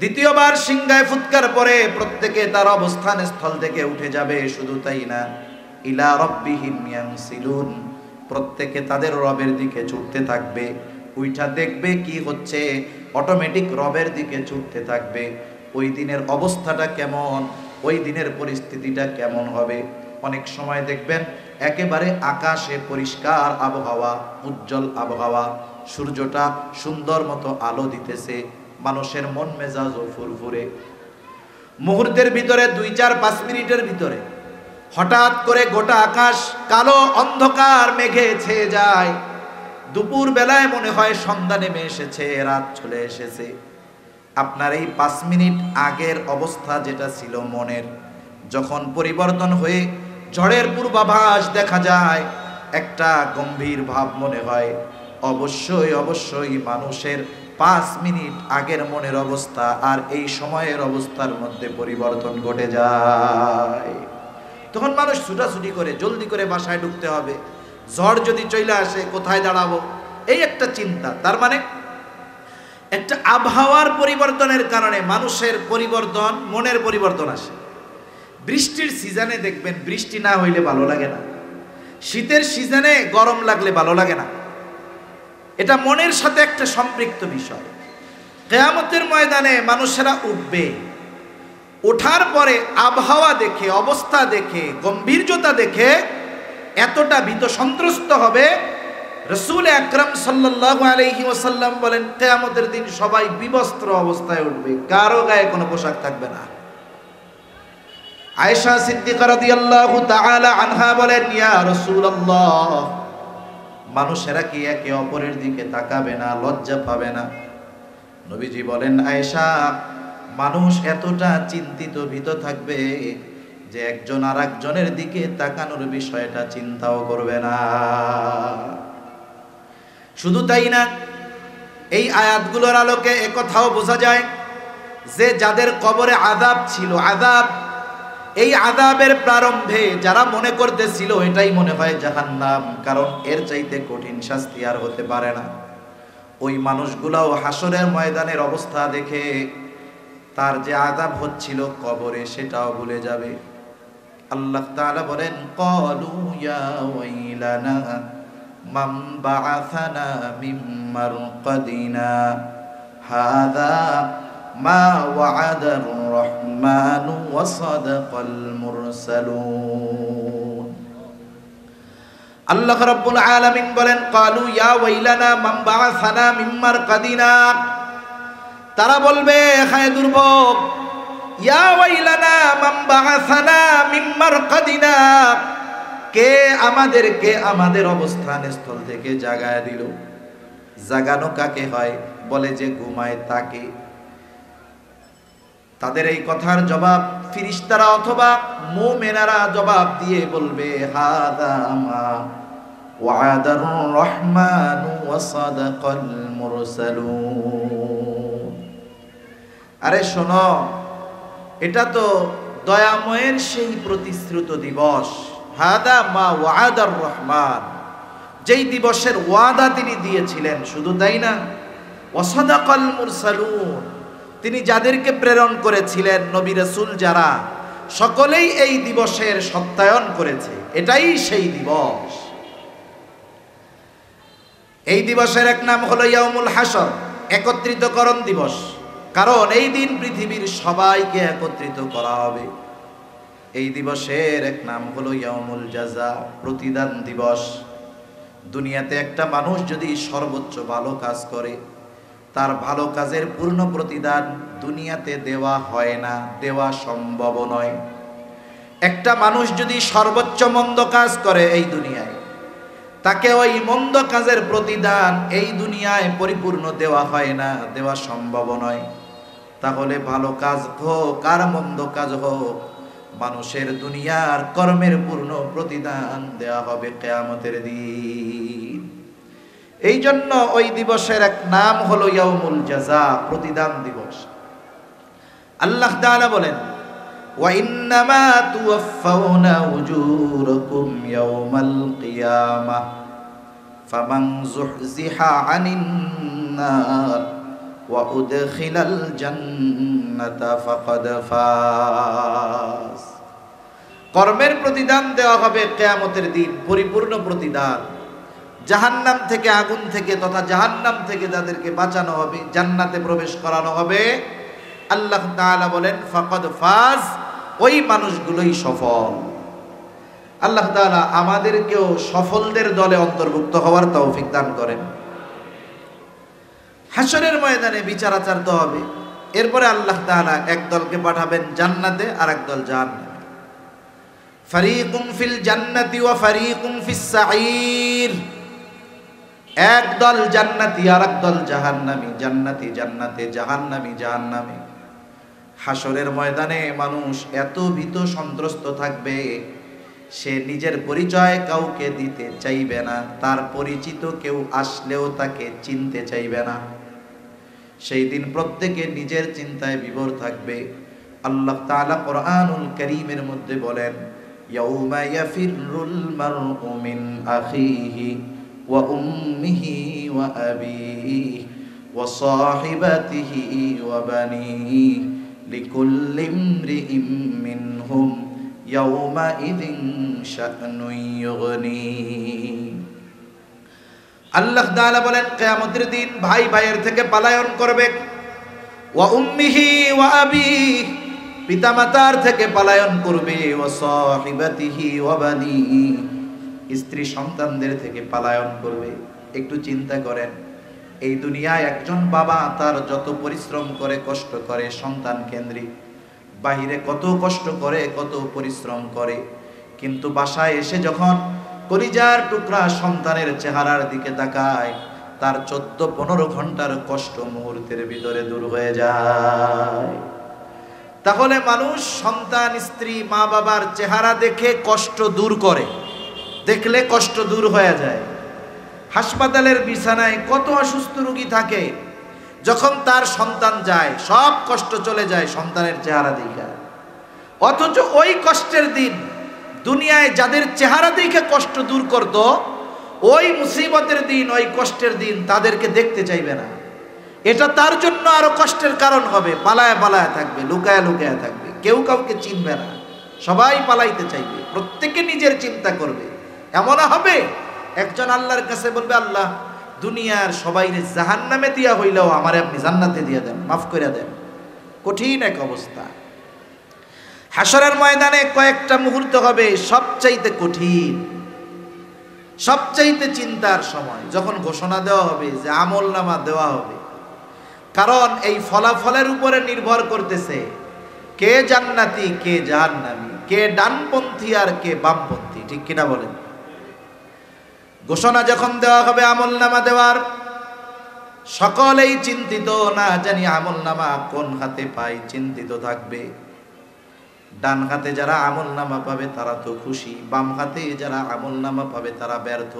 দ্বিতীয়বার সিংহায় ফুৎকার পরে প্রত্যেকে তার অবস্থান স্থল থেকে উঠে যাবে। শুধু তাই না, ইলা রাব্বিহিম ইয়ানসিলুন, প্রত্যেকে তাদের রবের দিকে ছুটতে থাকবে। উইঠা দেখবে কি হচ্ছে, অটোমেটিক রবের দিকে ছুটতে থাকবে। ওই দিনের অবস্থাটা কেমন, ওই দিনের পরিস্থিতিটা কেমন হবে। অনেক সময় দেখবেন একেবারে আকাশে পরিষ্কার আবহাওয়া, উজ্জ্বল আবহাওয়া, সূর্যটা সুন্দর মতো আলো দিতেছে, মানুষের মন মেজাজও ফুরফুরে। মুহূর্তের ভিতরে 2, 4, 5 মিনিটের ভিতরে হঠাৎ করে গোটা আকাশ কালো অন্ধকার মেঘে ছেয়ে যায়। দুপুর বেলায় মনে হয় সন্ধ্যা নেমে এসেছে, রাত চলে এসেছে। আপনার এই 5 মিনিট আগের অবস্থা যেটা ছিল মনের, যখন পরিবর্তন হয়ে ঝড়ের পূর্বাভাস দেখা যায়, একটা গম্ভীর ভাব মনে হয়। অবশ্যই মানুষের 5 মিনিট আগের মনের অবস্থা আর এই সময়ের অবস্থার মধ্যে পরিবর্তন ঘটে যায়। তখন মানুষ ছুটাছুটি করে, জলদি করে বাসায় ঢুকতে হবে, ঝড় যদি চলে আসে কোথায় দাঁড়াবো, এই একটা চিন্তা। তার মানে একটা আবহাওয়ার পরিবর্তনের কারণে মানুষের পরিবর্তন, মনের পরিবর্তন আসে। বৃষ্টির সিজনে দেখবেন বৃষ্টি না হইলে ভালো লাগে না। শীতের সিজনে গরম লাগলে ভালো লাগে না, এটা মনের সাথে একটা সম্পৃক্ত বিষয়। কিয়ামতের ময়দানে মানুষেরা উঠবে, ওঠার পরে আবহাওয়া দেখে, অবস্থা দেখে, গম্ভীর্যতা দেখে এতটা ভীত সন্ত্রস্ত হবে, রাসূল আকরাম সাল্লাল্লাহু আলাইহি ওয়াসাল্লাম বলেন কিয়ামতের দিন সবাই বিবস্ত্র অবস্থায় উঠবে, কারো গায়ে কোনো পোশাক থাকবে না। আয়েশা সিদ্দিকা রাদিয়াল্লাহু তাআলা আনহা বলেন, ইয়া রাসূলুল্লাহ, মানুষেরা কি একে অপরের দিকে তাকাবে না, লজ্জা পাবে না? নবীজি বলেন, আয়েশা, মানুষ এতটা চিন্তিত ভীত থাকবে যে একজন আর একজনের দিকে তাকানোর বিষয়টা চিন্তাও করবে না। শুধু তাই না, এই আয়াতগুলোর আলোকে একথাও বোঝা যায় যে যাদের কবরে আযাব ছিল, আযাব, এই আযাবের প্রারম্ভে যারা মনে করতেছিল এটাই মনে হয় জাহান্নাম, কারণ এর চাইতে কঠিন শাস্তি আর হতে পারে না, ওই মানুষগুলাও হাসরের ময়দানের অবস্থা দেখে তার যে আযাব হচ্ছিল কবরে সেটাও ভুলে যাবে। আল্লাহ তাআলা বলেন, ক্বালু ইয়া ওয়াইলানা মান বাআসানা মিন মারকাদিনা হাযা মা ওয়া'আদার রহমানু ওয়া সাদাকাল মুরসালুন। আল্লাহ রাব্বুল আলামিন বলেন, ক্বালু ইয়া ওয়াইলানা মান বাআসানা মিন মারকাদিনা, তারা বলবে, হায় দুর্ভোগ, ইয়া ওয়াইলানা মান বাআসানা মিন মারকাদিনা, কে আমাদেরকে আমাদের অবস্থান স্থল থেকে জাগায় দিল। জাগানো কাকে হয়? বলে যে ঘুমায় তাকে। তাদের এই কথার জবাব ফেরেশতারা অথবা মুমিনারা জবাব দিয়ে বলবে, হাযা মা ওয়া'আদার রহমানু ওয়া সাদাকাল মুরসালুন। আরে শোনো, এটা তো দয়াময়ের সেই প্রতিশ্রুত দিবস, হাদা মা ওয়া'আদার রহমান, যেই দিবসের ওয়াদা তিনি দিয়েছিলেন। শুধু তাই না, ওয়া সাদাকাল মুরসালুন, তিনি যাদেরকে প্রেরণ করেছিলেন, নবী রাসূল যারা, সকলেই এই দিবসের সত্যায়ন করেছে। এটাই সেই দিবস। এই দিবসের এক নাম হলো ইয়াউমুল হাসর, একত্রিতকরণ দিবস, কারণ এই দিন পৃথিবীর সবাইকে একত্রিত করা হবে। এই দিবসের এক নাম হলো ইয়াউমুল জাযা, প্রতিদান দিবস। দুনিয়াতে একটা মানুষ যদি সর্বোচ্চ ভালো কাজ করে, তার ভালো কাজের পূর্ণ প্রতিদান দুনিয়াতে দেওয়া হয় না, দেওয়া সম্ভব নয়। একটা মানুষ যদি সর্বোচ্চ মন্দ কাজ করে এই দুনিয়ায়, তাকে ওই মন্দ কাজের প্রতিদান এই দুনিয়ায় পরিপূর্ণ দেওয়া হয় না, দেওয়া সম্ভব নয়। তাহলে ভালো কাজ হোক আর মন্দ কাজ হোক, মানুষের দুনিয়ার কর্মের পূর্ণ প্রতিদান দেওয়া হবে কিয়ামতের দিন। এই জন্য ওই দিবসের এক নাম হলো ইয়াউমুল জাযা, প্রতিদান দিবস। আল্লাহ তাআলা বলেন, ওয়া ইন্নামা তুওয়াফাউনা উজুরাকুম ইয়াউমাল কিয়ামাহ ফামান যুহজিহা আনিন নার ওয়া উদখিলাল জান্নাতা ফাকাদ ফাজ। কর্মের প্রতিদান দেওয়া হবে কিয়ামতের দিন, পরিপূর্ণ প্রতিদান। জাহান্নাম থেকে, আগুন থেকে তথা জাহান্নাম থেকে যাদেরকে বাঁচানো হবে, জান্নাতে প্রবেশ করানো হবে। আল্লাহ তাআলা বলেন, ফাকাদ ফাজ, ওই মানুষগুলোই সফল। আল্লাহ তাআলা আমাদেরকেও সফলদের দলে অন্তর্ভুক্ত হওয়ার তৌফিক দান করেন। হাসরের ময়দানে বিচার আচার তো হবে। এরপরে আল্লাহ তাআলা এক দলকে পাঠাবেন জান্নাতে আর এক দল জাহান্নামে। ফারিকুম ফিল জান্নাতি ওয়া ফারিকুম ফিস সাঈর, এক দল জান্নাতি আর এক দল জাহান্নামী, জান্নাতি জান্নাতে, জাহান্নামী জাহান্নামে। হাসরের ময়দানে মানুষ এত ভীত সন্ত্রস্ত থাকবে, সে নিজের পরিচয় কাউকে দিতে চাইবে না, তার পরিচিত কেউ আসলেও তাকে চিনতে চাইবে না। সেই দিন প্রত্যেকে নিজের চিন্তায় বিভোর থাকবে। আল্লাহ তাআলা কোরআনুল কারীমের মধ্যে বলেন, ইয়াউমা ইয়াফিরুল মারউ মিন আখিহি ওয়া উম্মিহি ওয়া আবিহি ওয়া সাহিবাতিহি ওয়া বানিহি লিকুল্লি ইমরিইম মিনহুম ইয়াউমাইযিন শা'নুন ইউগনি। আল্লাহ তাআলা বলেন কিয়ামতের দিন ভাই ভাইয়ের থেকে পলায়ন করবে। ওয়া উম্মিহি ওয়া আবিহি, পিতামাতার থেকে পলায়ন করবে। ওয়া সাহিবাতিহি ওয়া বানিহি, স্ত্রী সন্তানদের থেকে পলায়ন করবে। একটু চিন্তা করেন, এই দুনিয়ায় একজন বাবা তার যত পরিশ্রম করে কষ্ট করে সন্তান কেন্দ্রিক, বাহিরে কত কষ্ট করে কত পরিশ্রম করে, কিন্তু বাসায় এসে যখন কলিজার টুকরা সন্তানের চেহারার দিকে তাকায়, তার 14-15 ঘন্টার কষ্ট মুহূর্তের ভিতরে দূর হয়ে যায়। তাহলে মানুষ সন্তান, স্ত্রী, মা বাবার চেহারা দেখে কষ্ট দূর করে, দেখলে কষ্ট দূর হয়ে যায়। হাসপাতালের বিছানায় কত অসুস্থ রোগী থাকে, যখন তার সন্তান যায় সব কষ্ট চলে যায় সন্তানের চেহারা দেখে। অথচ ওই কষ্টের দিন দুনিয়ায় যাদের চেহারা দেখে কষ্ট দূর করত, ওই মুসিবতের দিন, ওই কষ্টের দিন তাদেরকে দেখতে চাইবে না। এটা তার জন্য আরো কষ্টের কারণ হবে। পালায় পালায় থাকবে, লুকায় লুকায় থাকবে, কেউ কাউকে চিনবে না, সবাই পালাইতে চাইবে, প্রত্যেকে নিজের চিন্তা করবে। এমন হবে একজন আল্লাহর কাছে বলবে, আল্লাহ দুনিয়ার সবাইরে জাহান্নামে দিয়া হইলেও আমারে আপনি জান্নাতে দিয়ে দেন, মাফ করে দেন। কঠিন এক অবস্থা। হাশরের ময়দানে কয়েকটা মুহূর্ত হবে সবচাইতে কঠিন, সবচাইতে চিন্তার সময়, যখন ঘোষণা দেওয়া হবে যে আমলনামা দেওয়া হবে। কারণ এই ফলাফলের উপরে নির্ভর করতেছে কে জান্নাতি কে জাহান্নামী, কে ডানপন্থী আর কে বামপন্থী, ঠিক কিনা বলেন? ঘোষণা যখন দেওয়া হবে আমলনামা দেওয়ার, সকলেই চিন্তিত, না জানি আমলনামা কোন হাতে পাই, চিন্তিত থাকবে। ডান হাতে যারা আমলনামা পাবে তারা তো খুশি, বাম হাতে যারা আমলনামা পাবে তারা ব্যর্থ।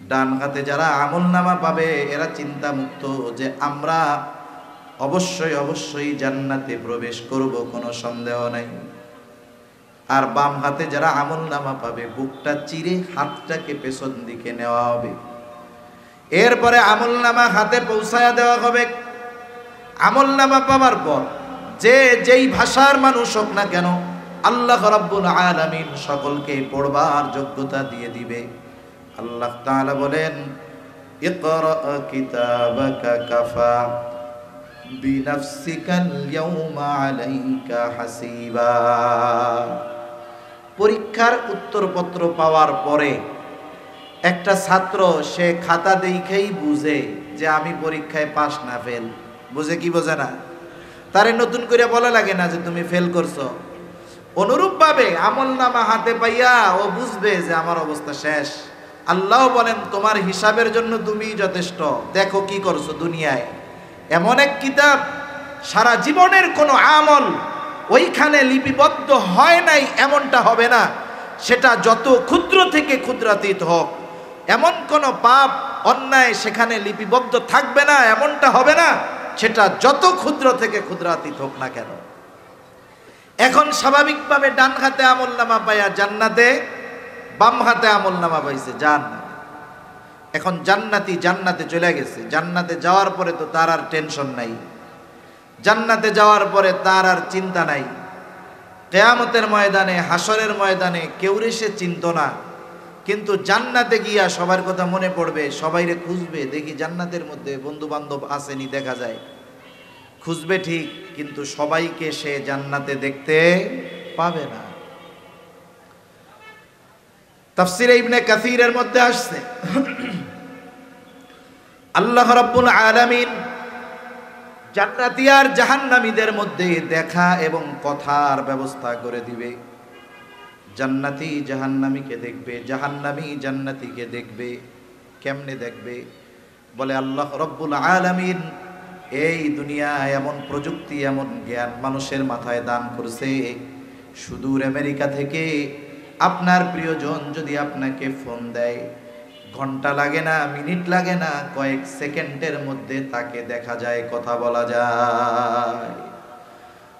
ডান হাতে যারা আমলনামা পাবে এরা চিন্তা মুক্ত যে আমরা অবশ্যই অবশ্যই জান্নাতে প্রবেশ করব, কোনো সন্দেহ নাই। আর বাম হাতে যারা আমলনামা পাবে বুকটা চিরে হাতটাকে পেছন দিকে নেওয়া হবে। এরপরে আমলনামা হাতে পৌঁছায়া দেওয়া হবে। আমলনামা পাওয়ার পর যে যেই ভাষার মানুষ হোক না কেন, আল্লাহ রাব্বুল আলামিন সকলকে পড়বার যোগ্যতা দিয়ে দিবে। আল্লাহ তাআলা বলেন, ইকরা কিতাবাকা কাফা বিনাফসিকাল ইয়াউমা আলাইকা হাসিবা। পরীক্ষার উত্তরপত্র পাওয়ার পরে একটা ছাত্র সে খাতা দেখেই বুঝে যে আমি পরীক্ষায় পাস না ফেল। বুঝে কি বোঝে না? তারে নতুন করে বলা লাগে না যে তুমি ফেল করছো। অনুরূপভাবে আমলনামা হাতে পাইয়া ও বুঝবে যে আমার অবস্থা শেষ। আল্লাহ বলেন তোমার হিসাবের জন্য তুমি যথেষ্ট, দেখো কি করছো দুনিয়ায়। এমন এক কিতাব সারা জীবনের কোনো আমল ওইখানে লিপিবদ্ধ হয় নাই এমনটা হবে না, সেটা যত ক্ষুদ্র থেকে ক্ষুদ্রাতীত হোক, এমন কোনো পাপ অন্যায় সেখানে লিপিবদ্ধ থাকবে না এমনটা হবে না, সেটা যত ক্ষুদ্র থেকে ক্ষুদ্রাতীত হোক না কেন। এখন স্বাভাবিকভাবে ডান হাতে আমলনামা পাইয়া জান্নাতে, বাম হাতে আমলনামা পাইছে জাহান্নামে। এখন জান্নাতি জান্নাতে চলে গেছে, জান্নাতে যাওয়ার পরে তো তার আর টেনশন নাই, জান্নাতে যাওয়ার পরে তার আর চিন্তা নাই। কিয়ামতের ময়দানে, হাসরের ময়দানে কেউ সে চিন্ত না, কিন্তু জান্নাতে গিয়া সবার কথা মনে পড়বে, সবাইরে খুঁজবে, দেখি জান্নাতের মধ্যে বন্ধু বান্ধব আসেনি দেখা যায়, খুঁজবে ঠিক, কিন্তু সবাইকে সে জান্নাতে দেখতে পাবে না। তাফসীরে ইবনে কাসীরের মধ্যে আসছে আল্লাহ রাব্বুল আলামিন জান্নাতি আর জাহান্নামীদের মধ্যে দেখা এবং কথার ব্যবস্থা করে দিবে। জান্নাতি জাহান্নামীকে দেখবে, জাহান্নামী জান্নাতীকে দেখবে। কেমনে দেখবে? বলে আল্লাহ রাব্বুল আলামিন এই দুনিয়ায় এমন প্রযুক্তি, এমন জ্ঞান মানুষের মাথায় দান করছে, সুদূর আমেরিকা থেকে আপনার প্রিয়জন যদি আপনাকে ফোন দেয়, ঘন্টা লাগে না, মিনিট লাগে না, কয়েক সেকেন্ডের মধ্যে তাকে দেখা যায়, কথা বলা যায়।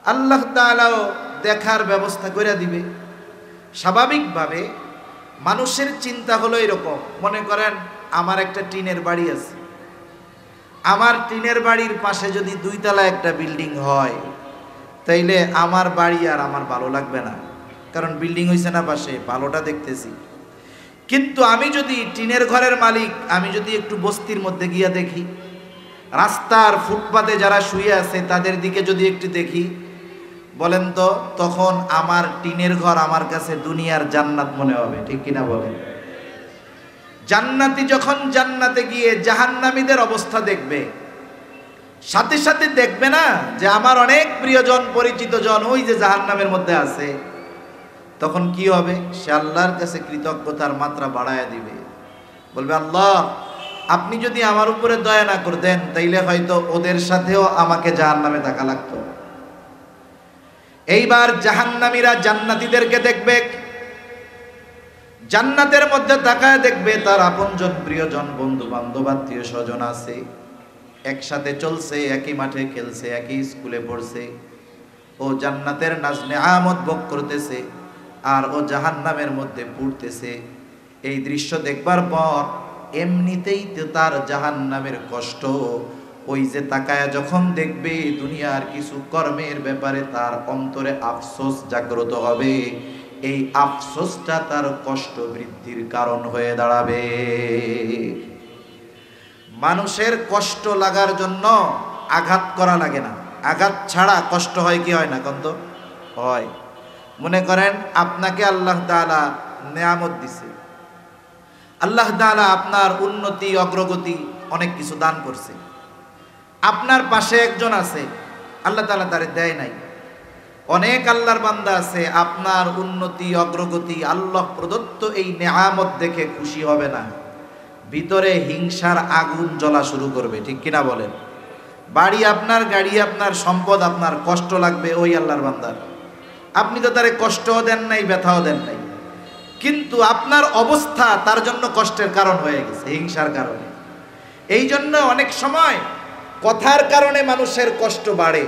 আল্লাহ তাআলাও দেখার ব্যবস্থা করে দিবে। স্বাভাবিকভাবে মানুষের চিন্তা হলো এরকম, মনে করেন আমার একটা টিনের বাড়ি আছে, আমার টিনের বাড়ির পাশে যদি 2 তলা একটা বিল্ডিং হয়, তাইলে আমার বাড়ি আর আমার ভালো লাগবে না, কারণ বিল্ডিং হইছে না পাশে, ভালোটা দেখতেছি। কিন্তু আমি যদি টিনের ঘরের মালিক, আমি যদি একটু বস্তির মধ্যে গিয়া দেখি, রাস্তার ফুটপাতে যারা শুয়ে আছে তাদের দিকে যদি একটু দেখি, বলেন তো তখন আমার টিনের ঘর আমার কাছে দুনিয়ার জান্নাত মনে হবে, ঠিক কিনা বলেন? জান্নাতি যখন জান্নাতে গিয়ে জাহান্নামীদের অবস্থা দেখবে, সাথে সাথে দেখবে না যে আমার অনেক প্রিয়জন পরিচিত জন ওই যে জাহান্নামের মধ্যে আছে, তখন কি হবে? সে আল্লাহর কাছে কৃতজ্ঞতার মাত্রা বাড়ায়া দিবে, বলবে আল্লাহ আপনি যদি আমার উপরে দয়া না করতেন তাইলে হয়তো ওদের সাথেও আমাকে জাহান্নামে থাকা লাগতো। এইবার জাহান্নামীরা জান্নাতীদেরকে দেখবে, জান্নাতের মধ্যে তাকায় দেখবে তার আপনজন প্রিয়জন বন্ধু বান্ধব আত্মীয় স্বজন আছে, একসাথে চলছে, একই মাঠে খেলছে, একই স্কুলে পড়ছে, ও জান্নাতের নাজ নেয়ামত ভোগ করতেছে আর ও জাহান্নামের মধ্যে পড়তেছে। এই দৃশ্য দেখবার পর এমনিতেই তো তার জাহান্নামের কষ্ট, ওই যে তাকায়া যখন দেখবে দুনিয়ার কিছু কর্মের ব্যাপারে তার অন্তরে আফসোস জাগ্রত হবে, এই আফসোসটা তার কষ্ট বৃদ্ধির কারণ হয়ে দাঁড়াবে। মানুষের কষ্ট লাগার জন্য আঘাত করা লাগে না, আঘাত ছাড়া কষ্ট হয় কি হয় না? কন্ত হয়। মনে করেন আপনাকে আল্লাহ তাআলা নেয়ামত দিছে, আল্লাহ তাআলা আপনার উন্নতি অগ্রগতি অনেক কিছু দান করছে, আপনার পাশে একজন আছে আল্লাহ তাআলা তারে দেয় নাই, অনেক আল্লাহর বান্দা আছে আপনার উন্নতি অগ্রগতি আল্লাহ প্রদত্ত এই নেয়ামত দেখে খুশি হবে না, ভিতরে হিংসার আগুন জ্বলা শুরু করবে, ঠিক কিনা বলেন? বাড়ি আপনার, গাড়ি আপনার, সম্পদ আপনার, কষ্ট লাগবে ওই আল্লাহর বান্দার। আপনি তো তারে কষ্টও দেন নাই, ব্যথাও দেন নাই, কিন্তু আপনার অবস্থা তার জন্য কষ্টের কারণ হয়ে গেছে, হিংসার কারণে। এই জন্য অনেক সময় কথার কারণে মানুষের কষ্ট বাড়ে,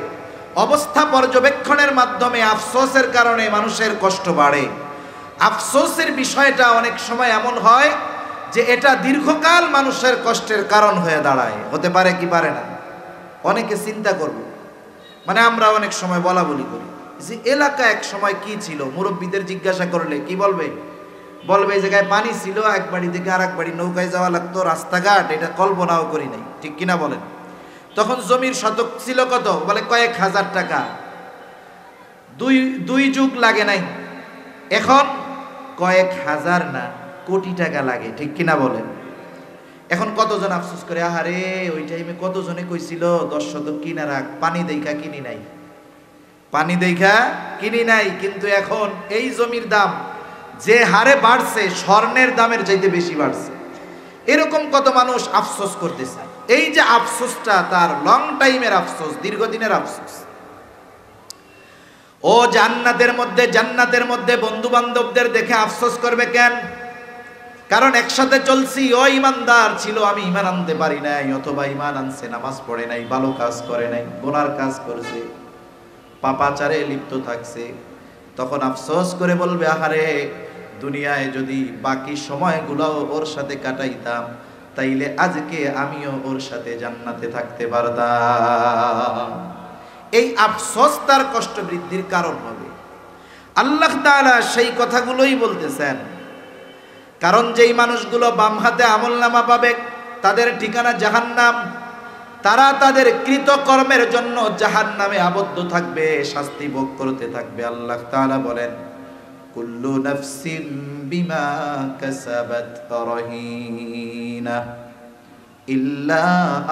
অবস্থা পর্যবেক্ষণের মাধ্যমে আফসোসের কারণে মানুষের কষ্ট বাড়ে। আফসোসের বিষয়টা অনেক সময় এমন হয় যে এটা দীর্ঘকাল মানুষের কষ্টের কারণ হয়ে দাঁড়ায়। হতে পারে কি পারে না? অনেকে চিন্তা করবে, মানে আমরা অনেক সময় বলা বলি করি যে এলাকা এক সময় কি ছিল, মুরব্বীদের জিজ্ঞাসা করলে কি বলবে? বলবে এই জায়গায় পানি ছিল, এক বাড়ি থেকে আর এক বাড়ি নৌকায় যাওয়া লাগতো, রাস্তাঘাট এটা কল্পনাও করি নাই, ঠিক কিনা বলেন? তখন জমির শতক ছিল কত? বলে কয়েক হাজার টাকা, দুই যুগ লাগে নাই, এখন কয়েক হাজার না কোটি টাকা লাগে, ঠিক কিনা বলেন? এখন কতজন আফসোস করে, আহারে ওই টাইমে কতজনে কইছিল 10 শতক কিনা রাখ, পানি দেখা কিনি নাই, পানি দেখা কিনি নাই। কিন্তু এখন এই জমির দাম যে হারে বাড়ছে স্বর্ণের দামের চাইতে বেশি বাড়ছে। এরকম কত মানুষ আফসোস করতেছে। এই যে আফসোসটা তার লং টাইমের আফসোস, দীর্ঘদিনের আফসোস। ও জান্নাতের মধ্যে বন্ধু বান্ধবদের দেখে আফসোস করবে কেন? কারণ একসাথে চলছি, ও ইমানদার ছিল, আমি ইমান আনতে পারি নাই, অথবা ইমান আনছে নামাজ পড়ে নাই, ভালো কাজ করে নাই, গুনার কাজ করেছে, পাপাচারে লিপ্ত থাকছে। তখন আফসোস করে বলবে, আহারে দুনিয়ায় যদি বাকি সময়গুলোও ওর সাথে কাটাইতাম তাইলে আজকে আমিও ওর সাথে জান্নাতে থাকতে পারতাম। এই আফসোস তার কষ্ট বৃদ্ধির কারণ হবে। আল্লাহ তাআলা সেই কথাগুলোই বলতেছেন। কারণ যেই মানুষগুলো বাম হাতে আমলনামা পাবে তাদের ঠিকানা জাহান্নাম, তারা তাদের কৃতকর্মের জন্য জাহান্নামে আবদ্ধ থাকবে, শাস্তি ভোগ করতে থাকবে। আল্লাহ তাআলা বলেন, কুল্লু নাফসিন বিমা কাসাবাত রহিনা ইল্লা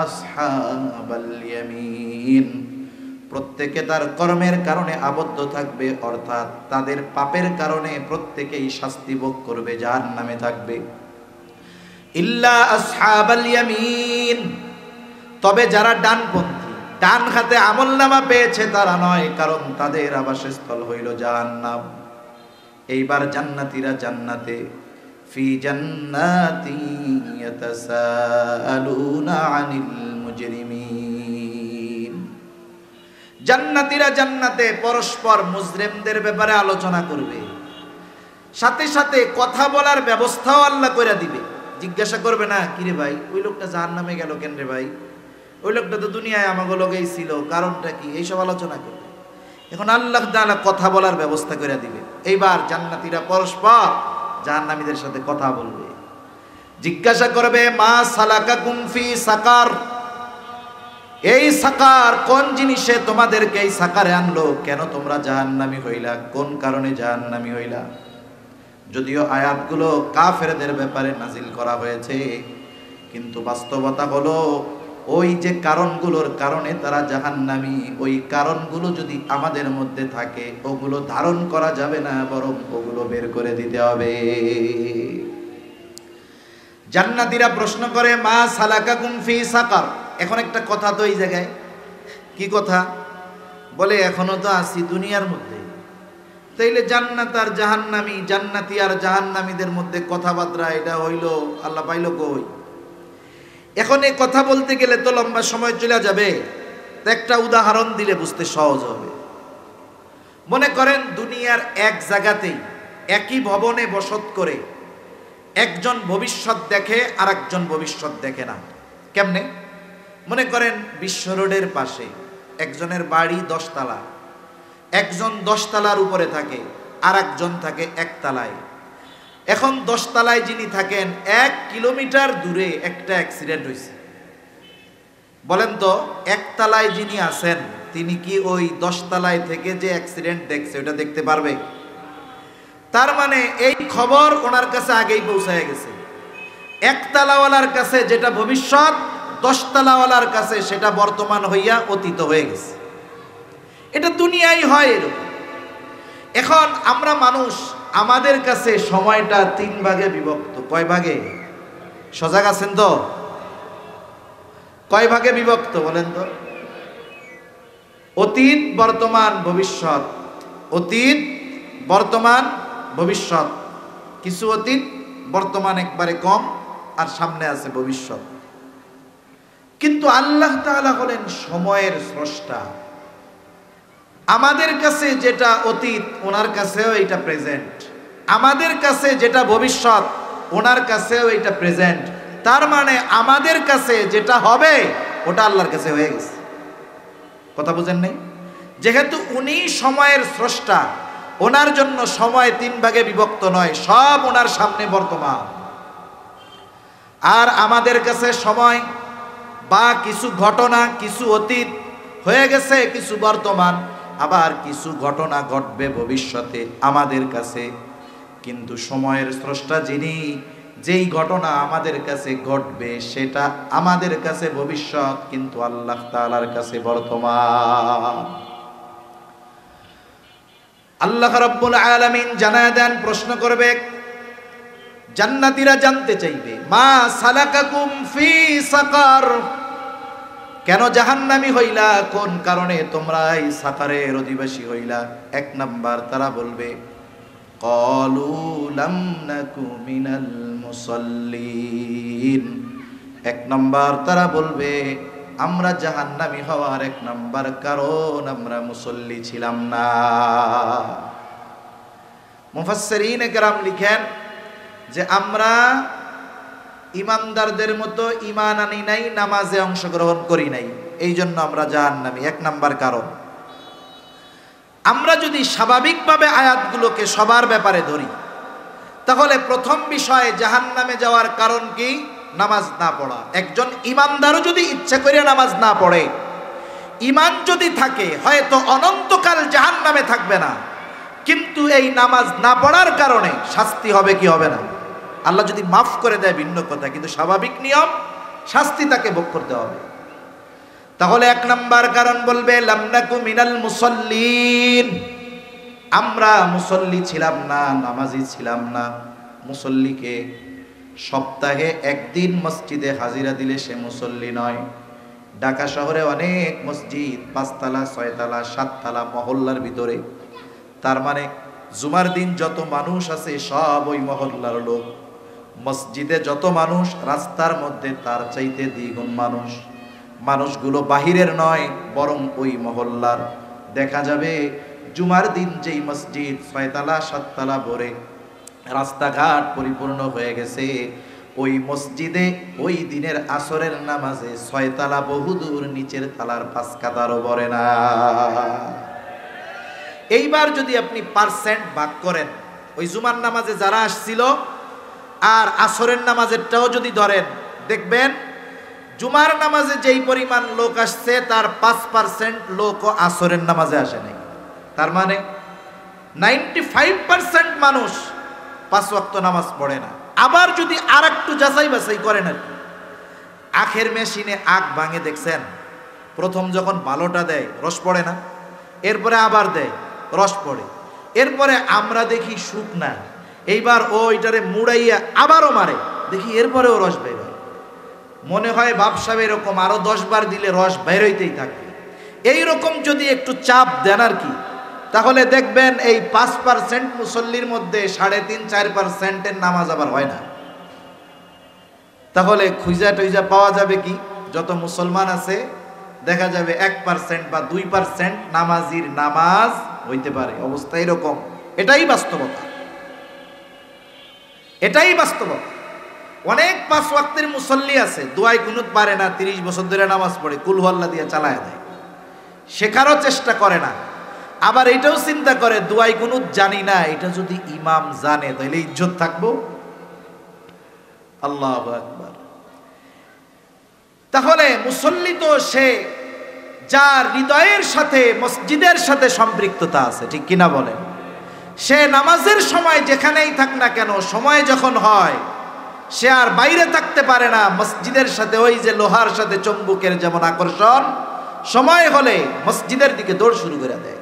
আসহাবাল ইয়ামিন। প্রত্যেকে তার কর্মের কারণে আবদ্ধ থাকবে, অর্থাৎ তাদের পাপের কারণে প্রত্যেকেই শাস্তি ভোগ করবে, জাহান্নামে থাকবে। ইল্লা আসহাবাল ইয়ামিন, তবে যারা ডানপন্থী, ডান হাতে আমলনামা পেয়েছে তারা নয়, কারণ তাদের আবাসস্থল হইল জাহান্নাম। এইবার জান্নাতীরা জান্নাতে, ফি জান্নাতি ইয়াতাসাআলুনা আনিল মুজরিমিন। জান্নাতীরা জান্নাতে পরস্পর মুজরিমদের ব্যাপারে আলোচনা করবে, সাথে সাথে কথা বলার ব্যবস্থাও আল্লাহ করে দিবে। জিজ্ঞাসা করবে না, কিরে ভাই ওই লোকটা জাহান্নামে গেল কেন রে ভাই, ওই লোকটা তো দুনিয়ায় আমাগো লগেই ছিল, কারণটা কি, এইসব আলোচনা করবে। এখন আল্লাহ তাআলা কথা বলার ব্যবস্থা করে দিবে। এইবার জান্নাতীরা পরস্পর জাহান্নামীদের সাথে কথা বলবে, জিজ্ঞাসা করবে মা সালাকাকুম ফি সাকার, এই সাকার কোন জিনিসে তোমাদেরকে এই সাকারে আনলো, কেন তোমরা জাহান্নামী হইলা, কোন কারণে জাহান্নামী হইলা। যদিও আয়াতগুলো কাফেরদের ব্যাপারে নাজিল করা হয়েছে, কিন্তু বাস্তবতা হলো ওই যে কারণগুলোর কারণে তারা জাহান্নামী, ওই কারণগুলো যদি আমাদের মধ্যে থাকে ওগুলো ধারণ করা যাবে না, বরং ওগুলো বের করে দিতে হবে। জান্নাতীরা প্রশ্ন করে মা সালাকাকুম ফি সাকার। এখন একটা কথা তো এই জায়গায়, কি কথা বলে, এখনো তো আছি দুনিয়ার মধ্যে, তাইলে জান্নাত আর জাহান্নামী, জান্নাতি আর জাহান্নামীদের মধ্যে কথাবার্তা এটা হইল, আল্লাহ পাইল কই? এখন এই কথা বলতে গেলে তো লম্বা সময় চলে যাবে, তো একটা উদাহরণ দিলে বুঝতে সহজ হবে। মনে করেন দুনিয়ার এক জায়গাতেই একই ভবনে বসত করে একজন ভবিষ্যৎ দেখে আর একজন ভবিষ্যৎ দেখে না। কেমনে? মনে করেন বিশ্ব রোডের পাশে একজনের বাড়ি 10 তলা, একজন 10 তলার উপরে থাকে আর একজন থাকে 1 তলায়। এখন 10 তলায় যিনি থাকেন 1 কিলোমিটার দূরে একটা অ্যাক্সিডেন্ট হয়েছে। বলেন তো 1 তলায় যিনি আছেন তিনি কি ওই 10 তলায় থেকে যে অ্যাক্সিডেন্ট দেখছে ওটা দেখতে পারবে? তার মানে এই খবর ওনার কাছে আগেই পৌঁছায় গেছে। 1 তলাওয়ালার কাছে যেটা ভবিষ্যৎ, 10 তলাওয়ালার কাছে সেটা বর্তমান হইয়া অতীত হয়ে গেছে। এটা দুনিয়ায় হয় এরকম। এখন আমরা মানুষ, আমাদের কাছে সময়টা 3 ভাগে বিভক্ত। কয় ভাগে? সজাগ আছেন তো? কয় ভাগে বিভক্ত বলেন তো? অতীত, বর্তমান, ভবিষ্যৎ। অতীত, বর্তমান, ভবিষ্যৎ। কিছু অতীত, বর্তমান একবারে কম, আর সামনে আছে ভবিষ্যৎ। কিন্তু আল্লাহ তাআলা হলেন সময়ের স্রষ্টা। আমাদের কাছে যেটা অতীত ওনার কাছেও এটা প্রেজেন্ট, আমাদের কাছে যেটা ভবিষ্যৎ ওনার কাছেও এটা প্রেজেন্ট। তার মানে আমাদের কাছে যেটা হবে ওটা আল্লাহর কাছে হয়ে গেছে। কথা বুঝেন নাই? যেহেতু উনি সময়ের স্রষ্টা, ওনার জন্য সময় 3 ভাগে বিভক্ত নয়, সব ওনার সামনে বর্তমান। আর আমাদের কাছে সময় বা কিছু ঘটনা, কিছু অতীত হয়ে গেছে, কিছু বর্তমান, আবার কিছু ঘটনা ঘটবে ভবিষ্যতে আমাদের কাছে। কিন্তু সময়ের স্রষ্টা যিনি, যেই ঘটনা আমাদের কাছে ঘটবে সেটা আমাদের কাছে ভবিষ্যৎ, কিন্তু আল্লাহ তাআলার কাছে বর্তমান। আল্লাহ রাব্বুল আলামিন জানায় দেন, প্রশ্ন করবে, জান্নাতীরা জানতে চাইবে মা সালাকাকুম ফি সাকার, কেন জাহান্নামী হইলা, কোন কারণে তোমরা এই সাকারের অধিবাসী হইলা? 1 নাম্বার তারা বলবে ক্বালু লাম নাকু মিনাল মুসাল্লিন। 1 নাম্বার তারা বলবে আমরা জাহান্নামী হওয়ার 1 নাম্বার কারণ আমরা মুসল্লি ছিলাম না। মুফাসসিরিনে কেরাম লিখেন যে আমরা ইমানদারদের মতো ঈমান আনি নাই, নামাজে অংশগ্রহণ করি নাই, এই জন্য আমরা জাহান্নামী। 1 নাম্বার কারণ। আমরা যদি স্বাভাবিকভাবে আয়াতগুলোকে সবার ব্যাপারে ধরি, তাহলে প্রথম বিষয়ে জাহান্নামে যাওয়ার কারণ কি? নামাজ না পড়া। একজন ইমানদারও যদি ইচ্ছা করে নামাজ না পড়ে, ঈমান যদি থাকে, হয়তো অনন্তকাল জাহান্নামে থাকবে না, কিন্তু এই নামাজ না পড়ার কারণে শাস্তি হবে কি হবে না? আল্লাহ যদি মাফ করে দেয় ভিন্ন কথা, কিন্তু স্বাভাবিক নিয়ম শাস্তি তাকে ভোগ করতে হবে। তাহলে 1 নাম্বার কারণ বলবে লাম নাকু মিনাল মুসাল্লিন, আমরা মুসল্লি ছিলাম না, নামাজি ছিলাম না। মুসল্লিকে সপ্তাহে 1 দিন মসজিদে হাজিরা দিলে সে মুসল্লি নয়। ঢাকা শহরে অনেক মসজিদ 5 তলা, 6 তলা, 7 তলা মহল্লার ভিতরে। তার মানে জুমার দিন যত মানুষ আছে সব ওই মহল্লার লোক। মসজিদে যত মানুষ, রাস্তার মধ্যে তার চাইতে দ্বিগুণ মানুষ। মানুষগুলো বাহিরের নয়, বরং ওই মহল্লার। দেখা যাবে জুমার দিন যেই মসজিদ 6 তলা 7 তলা ভরে, রাস্তাঘাট পরিপূর্ণ হয়ে গেছে, ওই মসজিদে ওই দিনের আসরের নামাজে 6 তলা বহুদূর নিচের তালার 5 কাতারও ভরে না। এইবার যদি আপনি পার্সেন্ট ভাগ করেন, ওই জুমার নামাজে যারা আসছিল আর আসরের নামাজেরটাও যদি ধরেন, দেখবেন জুমার নামাজে যেই পরিমাণ লোক আসছে তার 5% লোকও আসরের নামাজে আসে নাই। তার মানে 95% মানুষ 5 ওয়াক্ত নামাজ পড়ে না। আবার যদি আর একটু যাচাই বাছাই করেন, আর কি, আখের মেশিনে আখ ভাঙে দেখছেন, প্রথম যখন ভালোটা দেয় রস পড়ে না, এরপরে আবার দেয় রস পড়ে, এরপরে আমরা দেখি সুখ না, এইবার ও এটারে মুড়াইয়া আবারও মারে, দেখি এরপরেও রস বের হয়। মনে হয় বাপসাব এরকম আরো 10 বার দিলে রস বের হইতেই থাকবে। এইরকম যদি একটু চাপ দেন আর কি, তাহলে দেখবেন এই 5% মুসল্লির মধ্যে 3.5-4%-এর নামাজ আবার হয় না। তাহলে খুঁজা টুইজা পাওয়া যাবে কি, যত মুসলমান আছে দেখা যাবে 1% বা 2% নামাজির নামাজ হইতে পারে। অবস্থা এরকম। এটাই বাস্তবতা, এটাই বাস্তবতা। অনেক 5 ওয়াক্তের মুসল্লি আছে, দোয়াই কুনুত পারে না, 30 বছর ধরে নামাজ পড়ে, কুল হু আল্লাহ দিয়ে চালায় দেয়, শেখারও চেষ্টা করে না। আবার এটাও চিন্তা করে দোয়াই কুনুত জানি না, এটা যদি ইমাম জানে তাহলে ইজ্জত থাকবো। আল্লাহু আকবার। তাহলে মুসল্লি তো সে যার হৃদয়ের সাথে মসজিদের সাথে সম্পৃক্ততা আছে, ঠিক কিনা বলেন? সে নামাজের সময় যেখানেই থাক না কেন, সময় যখন হয় সে আর বাইরে থাকতে পারে না, মসজিদের সাথে ওই যে লোহার সাথে চুম্বকের যেমন আকর্ষণ, সময় হলে মসজিদের দিকে দৌড় শুরু করে দেয়।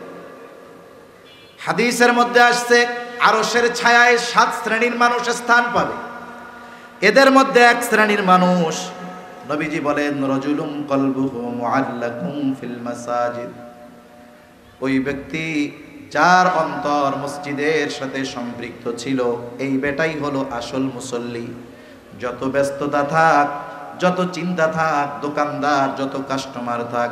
হাদিসের মধ্যে আসছে আরশের ছায়ায় 7 শ্রেণীর মানুষ স্থান পাবে। এদের মধ্যে এক শ্রেণীর মানুষ, নবীজি বলেন, রাজুলুম কলবুহু মুআল্লাকুম ফিল মাসাজিদ, ওই ব্যক্তি যার অন্তর মসজিদের সাথে সম্পৃক্ত ছিল, এই বেটাই হলো আসল মুসল্লি। যত ব্যস্ততা থাক, যত চিন্তা থাক, দোকানদার যত কাস্টমার থাক,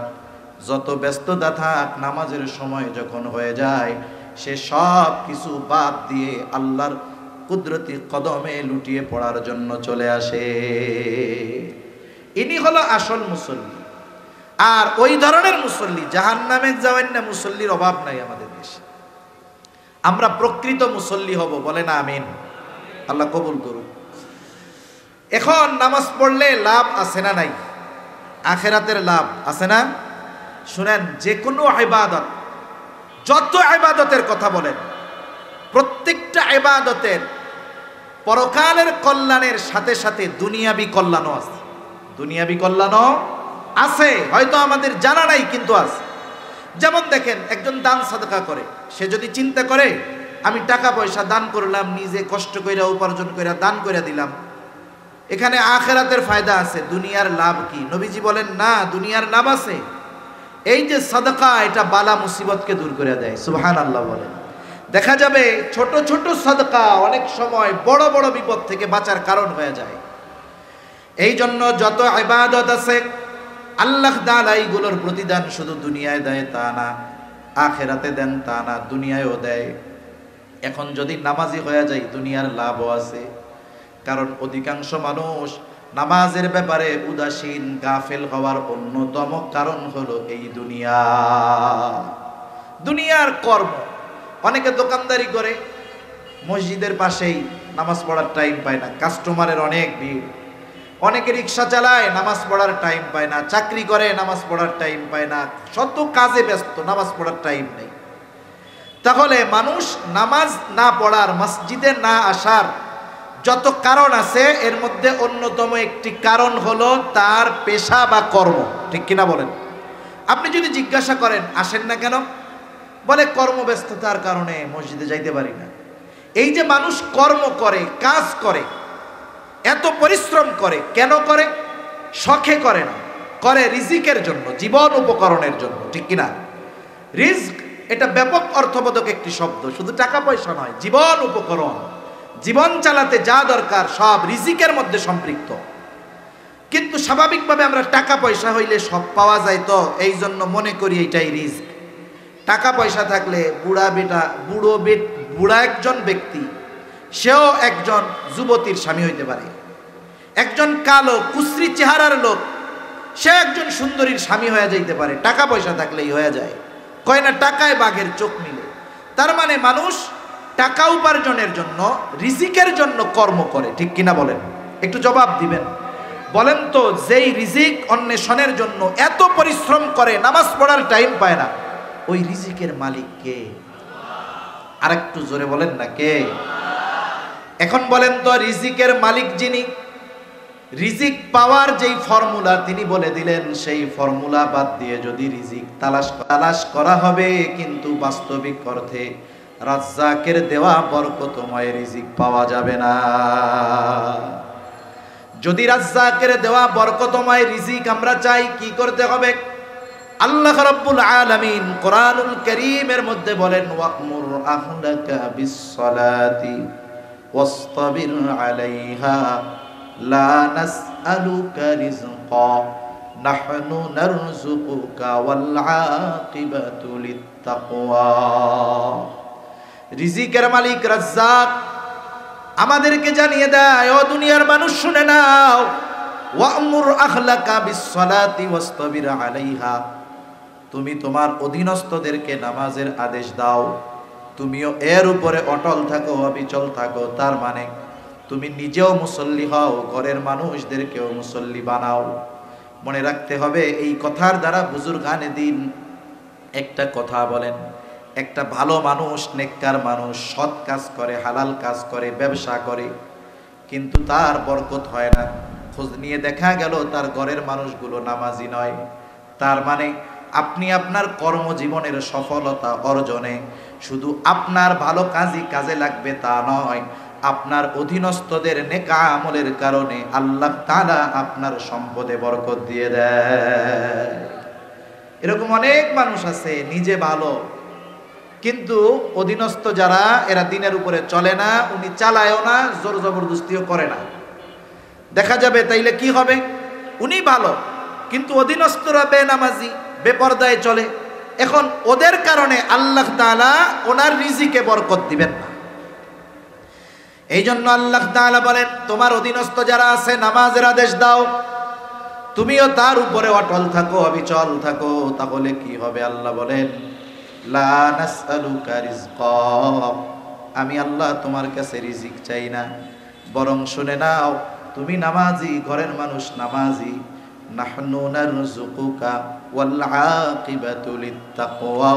যত ব্যস্ততা থাক, নামাজের সময় যখন হয়ে যায় সে সব কিছু বাদ দিয়ে আল্লাহর কুদরতি কদমে লুটিয়ে পড়ার জন্য চলে আসে। ইনি হলো আসল মুসল্লি। আর ওই ধরনের মুসল্লি জাহান্নামে যাবেন না, মুসল্লির অভাব নাই আমাদের দেশে। আমরা প্রকৃত মুসল্লি হব, বলে না আমিন। আল্লাহ কবুল করুক। এখন নামাজ পড়লে লাভ আছে না নাই? আখেরাতের লাভ আছে না? শুনেন, যে কোনো ইবাদত, যত ইবাদতের কথা বলেন, প্রত্যেকটা ইবাদতের পরকালের কল্যাণের সাথে সাথে দুনিয়াবি কল্যাণও আছে। দুনিয়াবি কল্যাণও আছে, হয়তো আমাদের জানা নাই, কিন্তু আছে। যেমন দেখেন, একজন দান সাদকা করে, সে যদি চিন্তা করে আমি টাকা পয়সা দান করলাম, নিজে কষ্ট কইরা উপার্জন কইরা দান কইরা দিলাম, এখানে আখিরাতের ফায়দা আছে, দুনিয়ার লাভ কি? নবীজি বলেন না, দুনিয়ার লাভ আছে। এই যে সাদকা, এটা বালা মুসিবতকে দূর করে দেয়। সুবহানাল্লাহ বলেন। দেখা যাবে ছোট ছোট সাদকা অনেক সময় বড় বড় বিপদ থেকে বাঁচার কারণ হয়ে যায়। এই জন্য যত ইবাদত আছে আল্লাহ তাআলা এইগুলোর প্রতিদান শুধু দুনিয়ায় দেয় তা না, আখিরাতে দেন তা না, দুনিয়ায়ও দেয়। এখন যদি নামাজি হয়ে যায় দুনিয়ার লাভও আছে, কারণ অধিকাংশ মানুষ নামাজের ব্যাপারে উদাসীন, গাফেল হওয়ার অন্যতম কারণ হলো এই দুনিয়া, দুনিয়ার কর্ম। অনেকে দোকানদারি করে, মসজিদের পাশেই, নামাজ পড়ার টাইম পায় না, কাস্টমারের অনেক ভিড়। অনেকে রিক্সা চালায়, নামাজ পড়ার টাইম পায় না, চাকরি করে, নামাজ পড়ার টাইম পায় না, শত কাজে ব্যস্ত, নামাজ পড়ার টাইম নেই। তাহলে মানুষ নামাজ না পড়ার, মসজিদে না আসার যত কারণ আছে, এর মধ্যে অন্যতম একটি কারণ হলো তার পেশা বা কর্ম, ঠিক কিনা বলেন? আপনি যদি জিজ্ঞাসা করেন আসেন না কেন, বলে কর্মব্যস্ততার কারণে মসজিদে যাইতে পারি না। এই যে মানুষ কর্ম করে, কাজ করে, এত পরিশ্রম করে, কেন করে? শখে করে না, করে রিজিকের জন্য, জীবন উপকরণের জন্য, ঠিক কিনা? রিজক এটা ব্যাপক অর্থবোধক একটি শব্দ, শুধু টাকা পয়সা নয়, জীবন উপকরণ। জীবন চালাতে যা দরকার সব রিজিকের মধ্যে সম্পৃক্ত। কিন্তু স্বাভাবিকভাবে আমরা টাকা পয়সা হইলে সব পাওয়া যায়, তো এই জন্য মনে করি এটাই রিজক। টাকা পয়সা থাকলে বুড়া একজন ব্যক্তি, সেও একজন যুবতীর স্বামী হইতে পারে। একজন কালো কুশ্রী চেহারার লোক, সে একজন সুন্দরীর স্বামী হয়ে যাইতে পারে, টাকা পয়সা থাকলেই হয়ে যায়। কয় না টাকায় বাঘের চোখ মিলে। তার মানে মানুষ টাকা উপার্জনের জন্য, রিজিকের জন্য কর্ম করে, ঠিক কিনা বলেন? একটু জবাব দিবেন। বলেন তো, যেই রিজিক অন্বেষণের জন্য এত পরিশ্রম করে, নামাজ পড়ার টাইম পায় না, ওই রিজিকের মালিক কে? আর একটু জোরে বলেন না, কে? এখন বলেন তো, রিজিকের মালিক যিনি, রিজিক পাওয়ার যেই ফর্মুলা তিনি বলে দিলেন, সেই ফর্মুলা বাদ দিয়ে যদি রিজিক তালাশ করা হবে, কিন্তু বাস্তবিক অর্থে রাজ্জাকের দেওয়া বরকতময় রিজিক পাওয়া যাবে না। যদি রাজ্জাকের দেওয়া বরকতময় রিজিক আমরা চাই, কি করতে হবে? আল্লাহ রাব্বুল আলামিন কোরআনুল কারীমের মধ্যে বলেন, ওয়া'মুর আহলাকা বিস-সালাতি ওয়াসতাবির আলাইহা লা নাসআলুকা রিজকা নাহনু নারযুকুকা ওয়াল আকিবাতু লিত-তাকওয়া। রিজিকের মালিক রাজ্জাক আমাদেরকে জানিয়ে দেয়, ও দুনিয়ার মানুষ শুনে নাও, ওয়া'মুর আহলাকা বিস-সালাতি ওয়াসতাবির আলাইহা, তুমি তোমার অধীনস্থদেরকে নামাজের আদেশ দাও, তুমিও এর উপরে অটল থাকো, অবিচল থাকো। তার মানে তুমি নিজেও মুসল্লি হও, ঘরের মানুষদেরকেও মুসল্লি বানাও। মনে রাখতে হবে, এই কথার দ্বারা বুজুর্গানে দিন একটা কথা বলেন, একটা ভালো মানুষ, নেককার মানুষ, সৎ কাজ করে, হালাল কাজ করে, ব্যবসা করে, কিন্তু তার বরকত হয় না। খোঁজ নিয়ে দেখা গেল তার ঘরের মানুষগুলো নামাজি নয়। তার মানে আপনি আপনার কর্মজীবনের সফলতা অর্জনে শুধু আপনার ভালো কাজই কাজে লাগবে তা নয়, আপনার অধীনস্থদের নেক আমলের কারণে আল্লাহ তাআলা আপনার সম্পদে বরকত দিয়ে দেয়। এরকম অনেক মানুষ আছে, নিজে ভালো কিন্তু অধীনস্থ যারা, এরা দিনের উপরে চলে না, উনি চালায়ও না, জোর জবরদস্তিও করে না। দেখা যাবে তাইলে কি হবে? উনি ভালো কিন্তু অধীনস্থরা বেনামাজি, বেপরদায় চলে। এখন ওদের কারণে আল্লাহ তাআলা ওনার রিজিকে বরকত দিবেন না। এই জন্য আল্লাহ তাআলা বলেন, তোমার অধীনস্থ যারা আছে নামাজের আদেশ দাও, তুমিও তার উপরে অটল থাকো, অবিচল থাকো। তাহলে কি হবে? আল্লাহ বলেন, লা নাসআলুকা রিজকা, আমি আল্লাহ তোমার কাছে রিজিক চাই না, বরং শুনে নাও, তুমি নামাজি, ঘরের মানুষ নামাজি, নাহনু নারযুকুকা ওয়াল আকিবাতু লিত-তাকওয়া,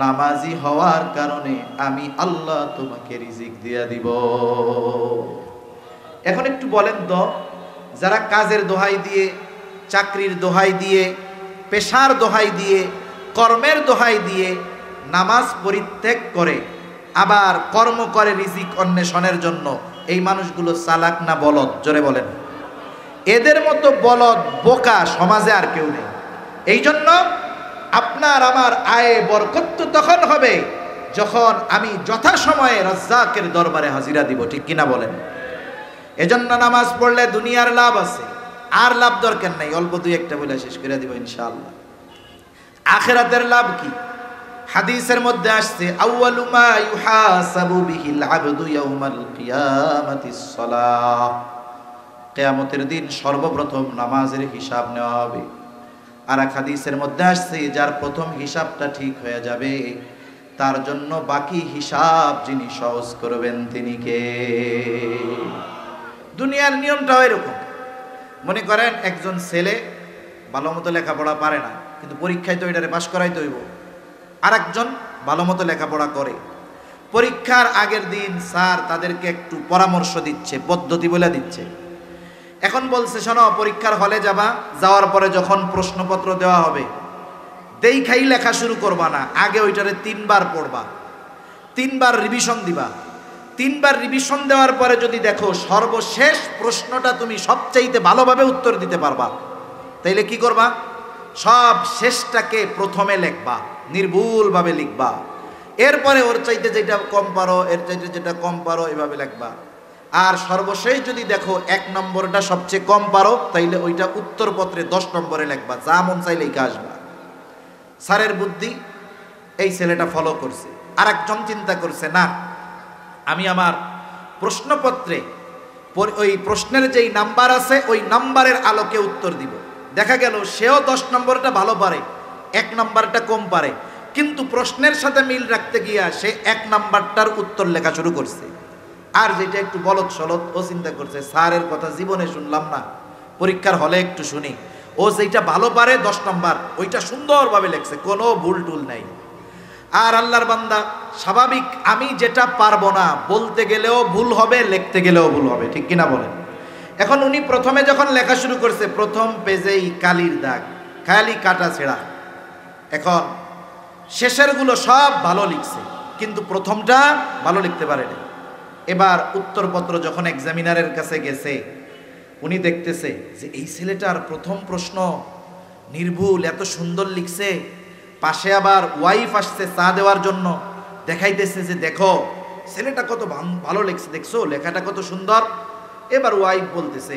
নামাজি হওয়ার কারণে আমি আল্লাহ তোমাকে রিজিক দিয়া দিব। এখন একটু বলেন তো, যারা কাজের দোহাই দিয়ে, চাকরির দোহাই দিয়ে, পেশার দোহাই দিয়ে, কর্মের দোহাই দিয়ে নামাজ পরিত্যাগ করে আবার কর্ম করে রিজিক অন্বেষণের জন্য, এই মানুষগুলো চালাক না বলদ? জোরে বলেন। এদের মতো বলদ, বোকা সমাজে আর কেউ নেই। এই জন্য আপনার আমার আয়ে বরকত তখন হবে যখন আমি যথাসময়ে রাজ্জাকের দরবারে হাজিরা দিব, ঠিক কিনা বলেন? এজন্য নামাজ পড়লে দুনিয়ার লাভ আছে, আর লাভ দরকার নাই, অল্প দুই একটা বলে শেষ করে দিব ইনশাআল্লাহ। আখিরাতের লাভ কি? হাদিসের মধ্যে আসছে, আউয়ালু মা ইউহাসাবু বিহিল আবদু ইয়াউমাল কিয়ামাতিস সালাহ, কিয়ামতের দিন সর্বপ্রথম নামাজের হিসাব নেওয়া হবে। আর এক হাদিসের মধ্যে আসছে, যার প্রথম হিসাবটা ঠিক হয়ে যাবে তার জন্য বাকি হিসাব যিনি সহজ করবেন তিনি কে? দুনিয়ার নিয়মটাও এরকম। মনে করেন একজন ছেলে ভালো মতো লেখাপড়া পারে না, কিন্তু পরীক্ষায় তো এটারে পাশ করাইতে হইব। আর একজন ভালো মতো লেখাপড়া করে, পরীক্ষার আগের দিন স্যার তাদেরকে একটু পরামর্শ দিচ্ছে, পদ্ধতি বলে দিচ্ছে। এখন বলছে, শোনো, পরীক্ষার হলে যাবা, যাওয়ার পরে যখন প্রশ্নপত্র দেওয়া হবে দেখাই লেখা শুরু করবা না, আগে ওইটারে 3 বার পড়বা, 3 বার রিভিশন দিবা। 3 বার রিভিশন দেওয়ার পরে যদি দেখো সর্বশেষ প্রশ্নটা তুমি সবচাইতে ভালোভাবে উত্তর দিতে পারবা, তাইলে কি করবা? সব শেষটাকে প্রথমে লিখবা, নির্ভুলভাবে লিখবা। এরপরে ওর চাইতে যেটা কম পারো, এর চাইতে যেটা কম পারো, এভাবে লিখবা। আর সর্বশেষ যদি দেখো 1 নম্বরটা সবচেয়ে কম পারো, তাইলে ওইটা উত্তরপত্রে 10 নম্বরে লিখবা, যা মন চাইলে লিখে আসবা। স্যারের বুদ্ধি এই ছেলেটা ফলো করছে। আর একজন চিন্তা করছে, না, আমি আমার প্রশ্নপত্রে ওই প্রশ্নের যেই নাম্বার আছে ওই নাম্বারের আলোকে উত্তর দিব। দেখা গেল সেও 10 নম্বরটা ভালো পারে, 1 নম্বরটা কম পারে, কিন্তু প্রশ্নের সাথে মিল রাখতে গিয়া সে 1 নাম্বারটার উত্তর লেখা শুরু করছে। আর যেটা একটু বলদ সলদ ও চিন্তা করছে স্যারের কথা জীবনে শুনলাম না, পরীক্ষার হলে একটু শুনি। ও যেটা ভালো পারে 10 নাম্বার, ওইটা সুন্দরভাবে লেখছে, কোনো ভুল টুল নাই। আর আল্লাহর বান্দা স্বাভাবিক, আমি যেটা পারবো না বলতে গেলেও ভুল হবে, লিখতে গেলেও ভুল হবে, ঠিক কিনা বলেন? এখন উনি প্রথমে যখন লেখা শুরু করছে, প্রথম পেজেই কালির দাগ, খালি কাটা ছেঁড়া। এখন শেষের গুলো সব ভালো লিখছে, কিন্তু প্রথমটা ভালো লিখতে পারেনি। এবার উত্তরপত্র যখন এক্সামিনারের কাছে গেছে, উনি দেখতেছে যে এই ছেলেটার প্রথম প্রশ্ন নির্ভুল, এত সুন্দর লিখছে। পাশে আবার ওয়াইফ আসছে চা দেওয়ার জন্য, দেখাইতেছে যে দেখো ছেলেটা কত ভালো লিখছে, দেখছো লেখাটা কত সুন্দর। এবার ওয়াইফ বলতেছে,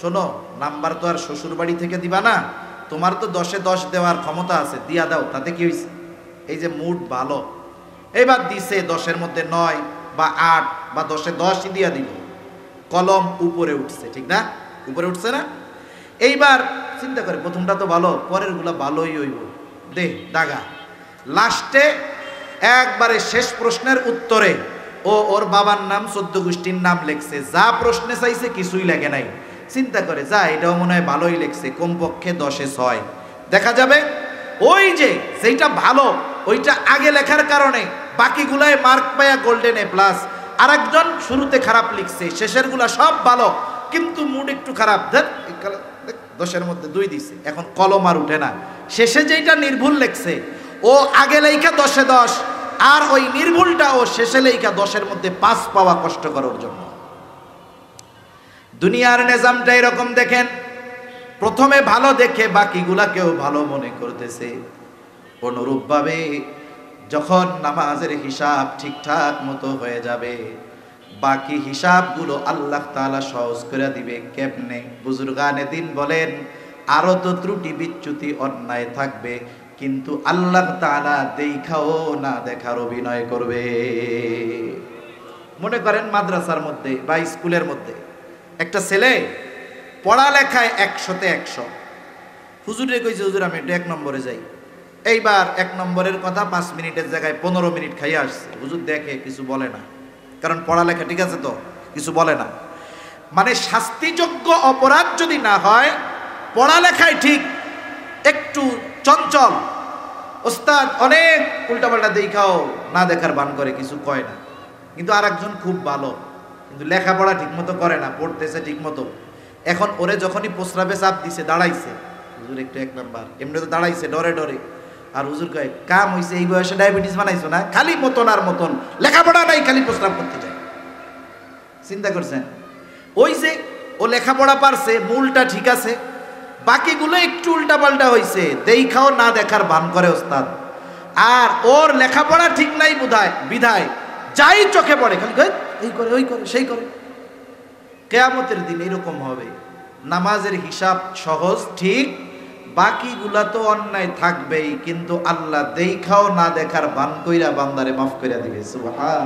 শোনো, নাম্বার তো আর শ্বশুর বাড়ি থেকে দিবা না, তোমার তো 10-এ 10 দেওয়ার ক্ষমতা আছে, দিয়া দাও, তাতে কি হয়েছে? এই যে মুড ভালো, এবার দিছে 10-এর মধ্যে 9 বা 8 বা 10-এ 10ই দিয়া দিল। কলম উপরে উঠছে, ঠিক না? উপরে উঠছে না? এইবার চিন্তা করে প্রথমটা তো ভালো, পরের গুলা ভালোই হইব, দে দাগা। লাস্টে একবারে শেষ প্রশ্নের উত্তরে ও ওর বাবার নাম 14 গোষ্ঠীর নাম লেখছে, যা প্রশ্নে চাইছে কিছুই লেখে নাই। চিন্তা করে যা, এটাও মনে হয় ভালোই লেখছে, কমপক্ষে 10-এ 6। দেখা যাবে ওই যে যেটা ভালো ওইটা আগে লেখার কারণে বাকিগুলায় মার্ক পায়া গোল্ডেন এ প্লাস। আরেকজন শুরুতে খারাপ লিখছে, শেষের গুলা সব ভালো, কিন্তু মুড একটু খারাপ, 10-এর মধ্যে 2 দিছে। এখন কলম আর উঠে না, শেষে যেটা নির্ভুল লেখছে ও আগে লেখা 10-এ 10, আর ওই নির্ভুলটা ও শেষে লেখা 10-এর মধ্যে 5 পাওয়া কষ্ট করার জন্য। দুনিয়ার নিজামটা এরকম দেখেন, প্রথমে ভালো দেখে বাকিগুলাকেও ভালো মনে করতেছে। অনুরূপভাবে যখন নামাজের হিসাব ঠিকঠাক মতো হয়ে যাবে, বাকি হিসাবগুলো আল্লাহ তাআলা সহজ করে দিবে। কেমনে? বুজুর্গানে দিন বলেন, আরো তো ত্রুটি বিচ্যুতি অন্যায় থাকবে, কিন্তু আল্লাহ তাআলা দেখাও না দেখার অভিনয় করবে। মনে করেন মাদ্রাসার মধ্যে বা স্কুলের মধ্যে একটা ছেলে পড়ালেখায় 100-তে 100, হুজুরে কইছে হুজুর আমি একটু 1 নম্বরে যাই। এইবার 1 নম্বরের কথা 5 মিনিটের জায়গায় 15 মিনিট খাইয়া আসছে। হুজুর দেখে কিছু বলে না, কারণ পড়ালেখা ঠিক আছে তো, কিছু বলে না। মানে শাস্তিযোগ্য অপরাধ যদি না হয়, পড়ালেখায় ঠিক একটু চঞ্চল, ওস্তাদ অনেক উল্টাপাল্টা দেখাও না দেখার ভান করে, কিছু কয় না। কিন্তু আরেকজন খুব ভালো, কিন্তু লেখাপড়া ঠিক মতো করে না, পড়তেছে ঠিক মতো। এখন ওরে যখনই প্রস্রাবে চাপ দিছে, দাঁড়াইছে, হুজুর একটু 1 নাম্বার, এমনি তো দাঁড়াইছে ডরে ডরে। আর হুজুর কয় কাম হইছে, এই বয়সে ডায়াবেটিস বানাইছো না, খালি মতন আর মতন, লেখাপড়া নাই, খালি প্রস্রাব করতে যায়। চিন্তা করছেন? ওই যে ও লেখাপড়া পারছে, মূলটা ঠিক আছে, বাকিগুলো একটু উল্টা পাল্টা হয়েছে, দেখাও না দেখার ভান করে ওস্তাদ। আর ওর লেখাপড়া ঠিক নাই বিধায় যাই চোখে পড়ে খালি এই করে ওই করে সেই করে। কিয়ামতের দিন এরকম হবে, নামাজের হিসাব সহজ ঠিক, বাকিগুলা তো অন্যায় থাকবেই, কিন্তু আল্লাহ দেখাও না দেখার ভান কইরা বান্দারে মাফ কইরা দিবে। সুবহান।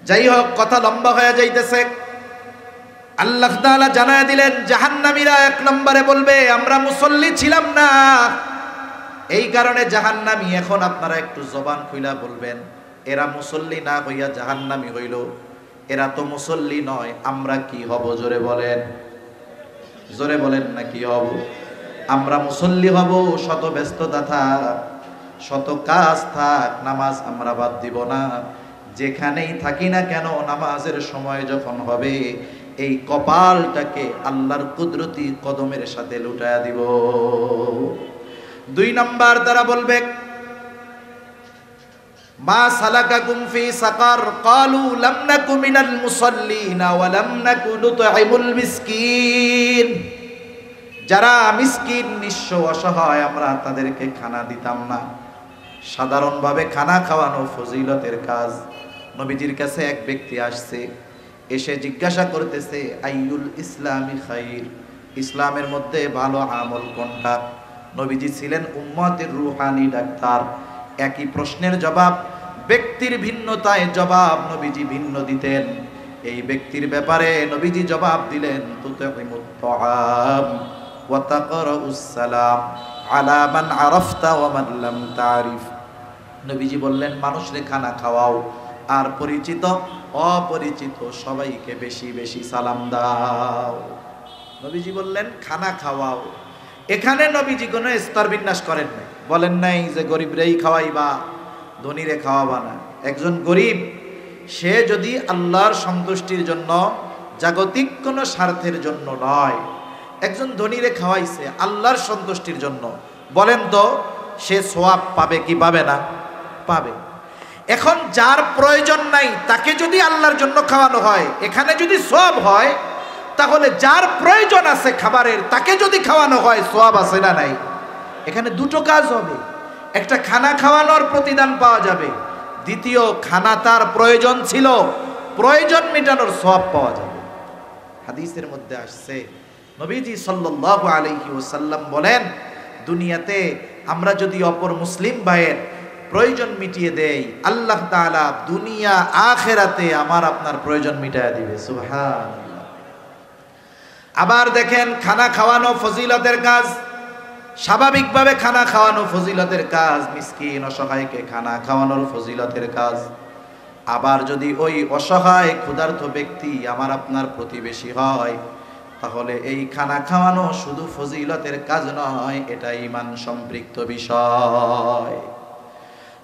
যাই হোক, কথা লম্বা হয়ে যাইতেছে। আল্লাহ তাআলা জানায় দিলেন জাহান্নামীরা 1 নম্বরে বলবে আমরা মুসল্লি ছিলাম না, এই কারণে জাহান্নামী। এখন আপনারা একটু জবান খুইলা বলবেন, এরা মুসল্লি না হইয়া জাহান্নামী হইল, এরা তো মুসল্লি নয়, আমরা কি হব? জোরে বলেন, জোরে বলেন না কি হব? আমরা মুসল্লি হব। শত ব্যস্ততা থাক, শত কাজ থাক, নামাজ আমরা বাদ দিব না। যেখানেই থাকি না কেন, নামাজের সময় যখন হবে, এই কপালটাকে আল্লাহর কুদরতি কদমের সাথে লুটায়া দিব। 2 নাম্বার তারা বলবে মা সালাকাকুম ফি সাকার ক্বালু লাম নাকু মিনাল মুসাল্লিনা ওয়া লাম নাকু নুতঈমুল মিসকিন। যারা মিসকিন, নিঃস্ব, অসহায়, আমরা তাদেরকে খানা দিতাম না। সাধারণভাবে খানা খাওয়ানো ফজিলতের কাজ। নবীজির কাছে এক ব্যক্তি আসছে, এসে জিজ্ঞাসা করতেছে আইয়ুল ইসলামি খাইর, ইসলামের মধ্যে ভালো আমল কোনটা? নবীজি ছিলেন উম্মতের রুহানি ডাক্তার। একই প্রশ্নের জবাব, ব্যক্তির ভিন্নতায় জবাব নবীজি ভিন্ন দিতেন। এই ব্যক্তির ব্যাপারে নবীজি জবাব দিলেন তুতঈমুত তাআম ওয়া তাকরাউস সালাম, আলা মান আরাফতা ওয়া মান লাম তারিফ। নবীজি বললেন, মানুষরে খানা খাওয়াও, আর পরিচিত অপরিচিত সবাইকে বেশি বেশি সালাম দাও। নবীজি বললেন খানা খাওয়াও। এখানে নবীজি কোনো স্তর বিন্যাস করেন নাই, বলেন নাই যে গরিবরেই খাওয়াইবা, ধনীরে খাওয়াবা না। একজন গরিব সে যদি আল্লাহর সন্তুষ্টির জন্য, জাগতিক কোনো স্বার্থের জন্য নয়, একজন ধনীরে খাওয়াইছে আল্লাহর সন্তুষ্টির জন্য, বলেন তো সে সওয়াব পাবে কি পাবে না? পাবে। এখন যার প্রয়োজন নাই তাকে যদি আল্লাহর জন্য খাওয়ানো হয়, এখানে যদি সওয়াব হয়, তাহলে যার প্রয়োজন আছে খাবারের তাকে যদি খাওয়ানো হয়, সওয়াব আছে না নাই? এখানে দুটো কাজ হবে, একটা খানা খাওয়ানোর প্রতিদান পাওয়া যাবে, দ্বিতীয় খানা তার প্রয়োজন ছিল, প্রয়োজন মেটানোর সওয়াব পাওয়া যাবে। হাদিসের মধ্যে আসছে নবীজি সাল্লাল্লাহু আলাইহি ওয়াসাল্লাম বলেন, দুনিয়াতে আমরা যদি অপর মুসলিম ভাইয়ের প্রয়োজন মিটিয়ে দেই, আল্লাহ তাআলা দুনিয়া আখিরাতে আমার আপনার প্রয়োজন মিটায় দিবে। সুবহানাল্লাহ। আবার দেখেন, খানা খাওয়ানো ফজিলতের কাজ, স্বাভাবিকভাবে খানা খাওয়ানো ফজিলতের কাজ, মিসকিন অসহায়কে খানা খাওয়ানোর ফজিলতের কাজ। আবার যদি ওই অসহায় ক্ষুধার্ত ব্যক্তি আমার আপনার প্রতিবেশী হয়, তাহলে এই খানা খাওয়ানো শুধু ফজিলতের কাজ নয়, এটা ঈমান সম্পৃক্ত বিষয়।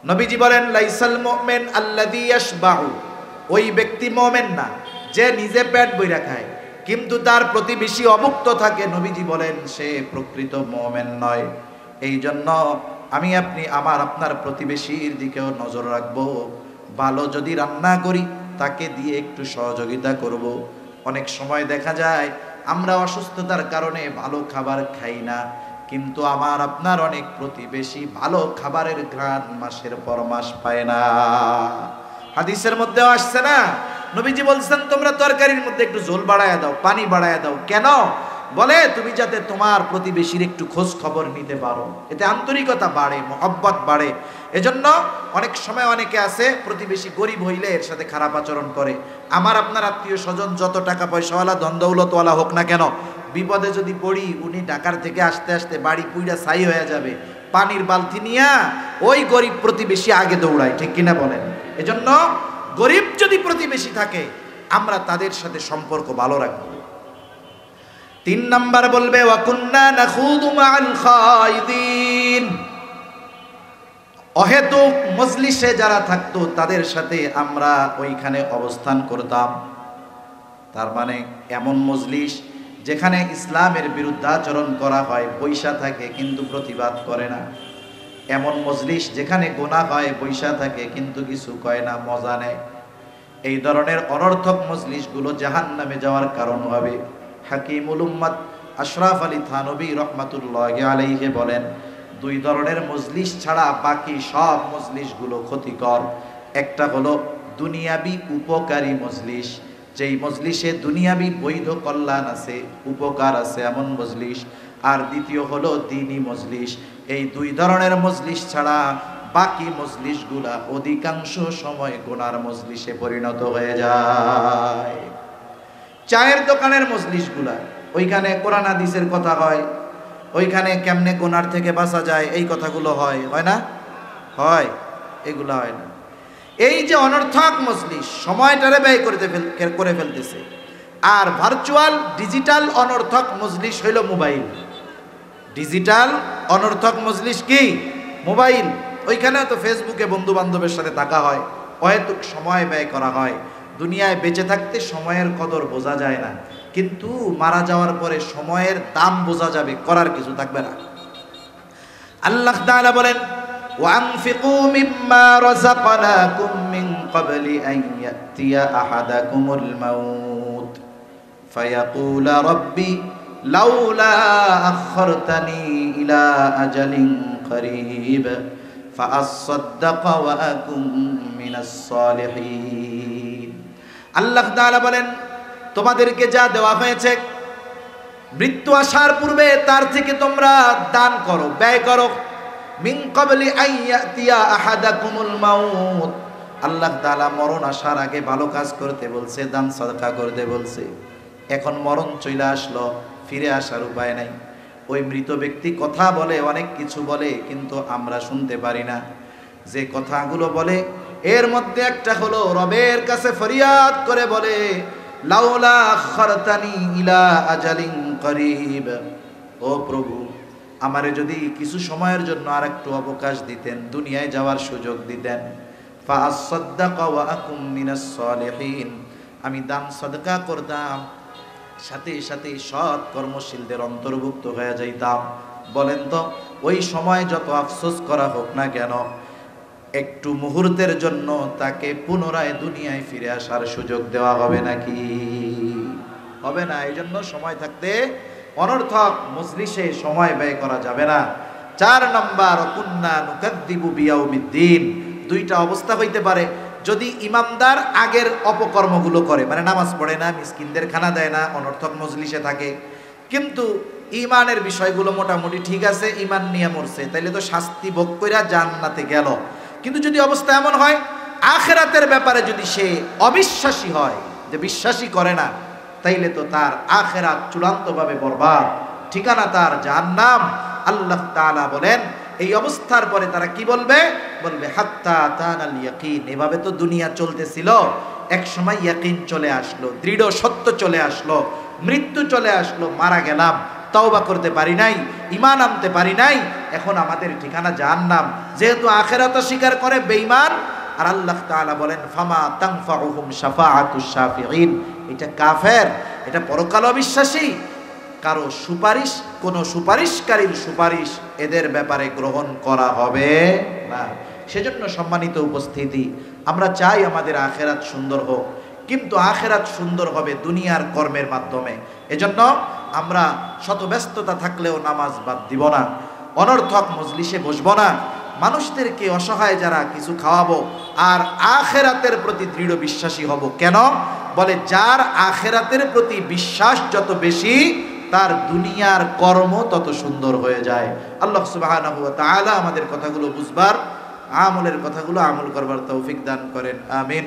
নবীজি বলেন, লাইসাল মুমিন আল্লাযী ইয়াশবাউ, ওই ব্যক্তি মুমিন না যে নিজে পেট ভরে খায় কিন্তু তার প্রতিবেশী অভুক্ত থাকে। নবীজি বলেন সে প্রকৃত মুমিন নয়। এই জন্য আমি আপনি আমার আপনার প্রতিবেশীর দিকেও নজর রাখবো। ভালো যদি রান্না করি তাকে দিয়ে একটু সহযোগিতা করব। অনেক সময় দেখা যায় আমরা অসুস্থতার কারণে ভালো খাবার খাই না, কিন্তু আমার আপনার অনেক প্রতিবেশী ভালো খাবারের ঘ্রাণ মাসের পর মাস পায় না। হাদিসের মধ্যেও আসছে না, নবীজি বলছেন তোমরা তরকারির মধ্যে একটু ঝোল বাড়ায় দাও, পানি বাড়ায় দাও। কেন? বলে তুমি যাতে তোমার প্রতিবেশীর একটু খোঁজ খবর নিতে পারো, এতে আন্তরিকতা বাড়ে, মহব্বত বাড়ে। এজন্য অনেক সময় অনেকে আছে প্রতিবেশী গরিব হইলে এর সাথে খারাপ আচরণ করে। আমার আপনার আত্মীয় স্বজন যত টাকা পয়সাওয়ালা ধন দৌলতওয়ালা হোক না কেন, বিপদে যদি পড়ি উনি ঢাকার থেকে আসতে আসতে বাড়ি পুইড়া ছাই হয়ে যাবে, পানির বালতি নিয়া ওই গরিব প্রতিবেশী আগে দৌড়ায়, ঠিক কিনা বলেন? এজন্য গরিব যদি প্রতিবেশী থাকে আমরা তাদের সাথে সম্পর্ক ভালো রাখবো। 3 নাম্বার বলবে, ওয়া কুন্না নাখুদু মাআল খায়দিন, অহেতুক মজলিসে যারা থাকতো তাদের সাথে আমরা ওইখানে অবস্থান করতাম। তার মানে এমন মজলিস যেখানে ইসলামের বিরুদ্ধাচরণ করা হয়, বৈশা থাকে কিন্তু প্রতিবাদ করে না। এমন মজলিস যেখানে গুনাহ হয়, বৈশা থাকে কিন্তু কিছু কয় না, মজা নেয়। এই ধরনের অনর্থক মজলিসগুলো জাহান্নামে যাওয়ার কারণ হবে। হাকিমুল উম্মাত আশরাফ আলী থানবী রহমাতুল্লাহি আলাইহি বলেন, 2 ধরনের মজলিস ছাড়া বাকি সব মজলিসগুলো ক্ষতিকর। একটা হলো দুনিয়াবি উপকারী মজলিস, যেই মজলিসে দুনিয়াবি বৈধ কল্যাণ আছে, উপকার আছে এমন মজলিস। আর দ্বিতীয় হলো দ্বীনি মজলিস। এই 2 ধরনের মজলিস ছাড়া বাকি মজলিসগুলা অধিকাংশ সময় গুনার মজলিসে পরিণত হয়ে যায়। চায়ের দোকানের মজলিসগুলা, ওইখানে কোরআন হাদিসের কথা হয়, ওইখানে কেমনে গুনার থেকে বাঁচা যায় এই কথাগুলো হয়, হয় না? হয়, এগুলো হয় না। এই যে অনর্থক মজলিস, সময়টারে ব্যয় করে ফেলতেছে। আর ভার্চুয়াল ডিজিটাল অনর্থক মজলিস হইল মোবাইল। ডিজিটাল অনর্থক মজলিস কি? মোবাইল। ওইখানে তো ফেসবুকে বন্ধু বান্ধবের সাথে থাকা হয়, অহেতুক সময় ব্যয় করা হয়। দুনিয়ায় বেঁচে থাকতে সময়ের কদর বোঝা যায় না, কিন্তু মারা যাওয়ার পরে সময়ের দাম বোঝা যাবে, করার কিছু থাকবে না। আল্লাহ তাআলা বলেন, وأنفقوا مما رزقناكم من قبل أن يأتي أحدكم الموت فيقول ربي لولا أخرتني إلى أجل قريب فأصدق وأكن من الصالحين। আল্লাহ তাআলা বলেন, তোমাদেরকে যা দেওয়া হয়েছে মৃত্যু আসার পূর্বে তার থেকে তোমরা দান করো, ব্যয় করো। মিন ক্বাবলি আন ইয়াতিয়া আহাদাকুমুল মাউত, আল্লাহ তাআলা মরণ আসার আগে ভালো কাজ করতে বলছে, দান সাদকা করতে বলছে। এখন মরণ চলে আসলো, ফিরে আসার উপায় নাই। ওই মৃত ব্যক্তি কথা বলে, অনেক কিছু বলে, কিন্তু আমরা শুনতে পারি না। যে কথাগুলো বলে এর মধ্যে একটা হলো রবের কাছে ফরিয়াদ করে বলে, লাউলা আখখারতানি ইলা আজালিন করিব, ও প্রভু আমারে যদি কিছু সময়ের জন্য আর একটু অবকাশ দিতেন, দুনিয়ায় যাওয়ার সুযোগ দিতেন, ফাআসাদদাকা ওয়া আকুম মিনাস সালিহিন, আমি দান সাদকা করতাম, সাথে সাথে সৎ কর্মশীলদের অন্তর্ভুক্ত হয়ে যাইতাম। বলেন তো ওই সময় যত আফসোস করা হোক না কেন, একটু মুহূর্তের জন্য তাকে পুনরায় দুনিয়ায় ফিরে আসার সুযোগ দেওয়া হবে নাকি? হবে না। এই জন্য সময় থাকতে অনর্থক মজলিসে সময় ব্যয় করা যাবে না। 4 নম্বর, কুন্না নুকাদ্দিবু বিয়াউমিদ্দিন। দুইটা অবস্থা হইতে পারে। যদি ইমানদার আগের অপকর্মগুলো করে, মানে নামাজ পড়ে না, মিসকিনদের খানা দেয় না, অনর্থক মজলিসে থাকে, কিন্তু ইমানের বিষয়গুলো মোটামুটি ঠিক আছে, ইমান নিয়ে মরছে, তাইলে তো শাস্তি ভোগ কইরা জান্নাতে গেল। কিন্তু যদি অবস্থা এমন হয় আখিরাতের ব্যাপারে যদি সে অবিশ্বাসী হয়, যে বিশ্বাসই করে না, তাইলে তো তার আখিরাত চূড়ান্তভাবে বরবাদ, ঠিকানা তার জাহান্নাম। আল্লাহ তাআলা বলেন এই অবস্থার পরে তারা কি বলবে? বলবে হাত্তা তানাল ইয়াকিন। এভাবে তো দুনিয়া চলতেছিল, এক সময় ইয়াকিন চলে আসলো, দৃঢ় সত্য চলে আসলো, মৃত্যু চলে আসলো, মারা গেলাম, তওবা করতে পারি নাই, ঈমান আনতে পারি নাই, এখন আমাদের ঠিকানা জাহান্নাম। যেহেতু আখিরাত স্বীকার করে বেঈমান। আর আল্লাহ তাআলা বলেন ফামা তানফাউহুম শাফাআতুশ শাফিঈন। এটা কাফের, এটা পরকাল অবিশ্বাসী, কারো সুপারিশ, কোন সুপারিশকারীর সুপারিশ এদের ব্যাপারে গ্রহণ করা হবে না। সেজন্য সম্মানিত উপস্থিতি, আমরা চাই আমাদের আখিরাত সুন্দর হোক, কিন্তু আখিরাত সুন্দর হবে দুনিয়ার কর্মের মাধ্যমে। এজন্য আমরা শত ব্যস্ততা থাকলেও নামাজ বাদ দিব না, অনর্থক মজলিসে বসবো না, মানুষদেরকে অসহায় যারা কিছু খাওয়াবো, আর আখিরাতের প্রতি দৃঢ় বিশ্বাসী হব। কেন? বলে যার আখিরাতের প্রতি বিশ্বাস যত বেশি, তার দুনিয়ার কর্ম তত সুন্দর হয়ে যায়। আল্লাহ সুবহানাহু ওয়া তাআলা আমাদের কথাগুলো বুঝবার, আমলের কথাগুলো আমল করবার তৌফিক দান করেন। আমিন।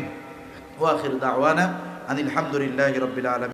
ওয়া আখিরু দাওয়ানা আনিল হামদুলিল্লাহি রাব্বিল আলামিন।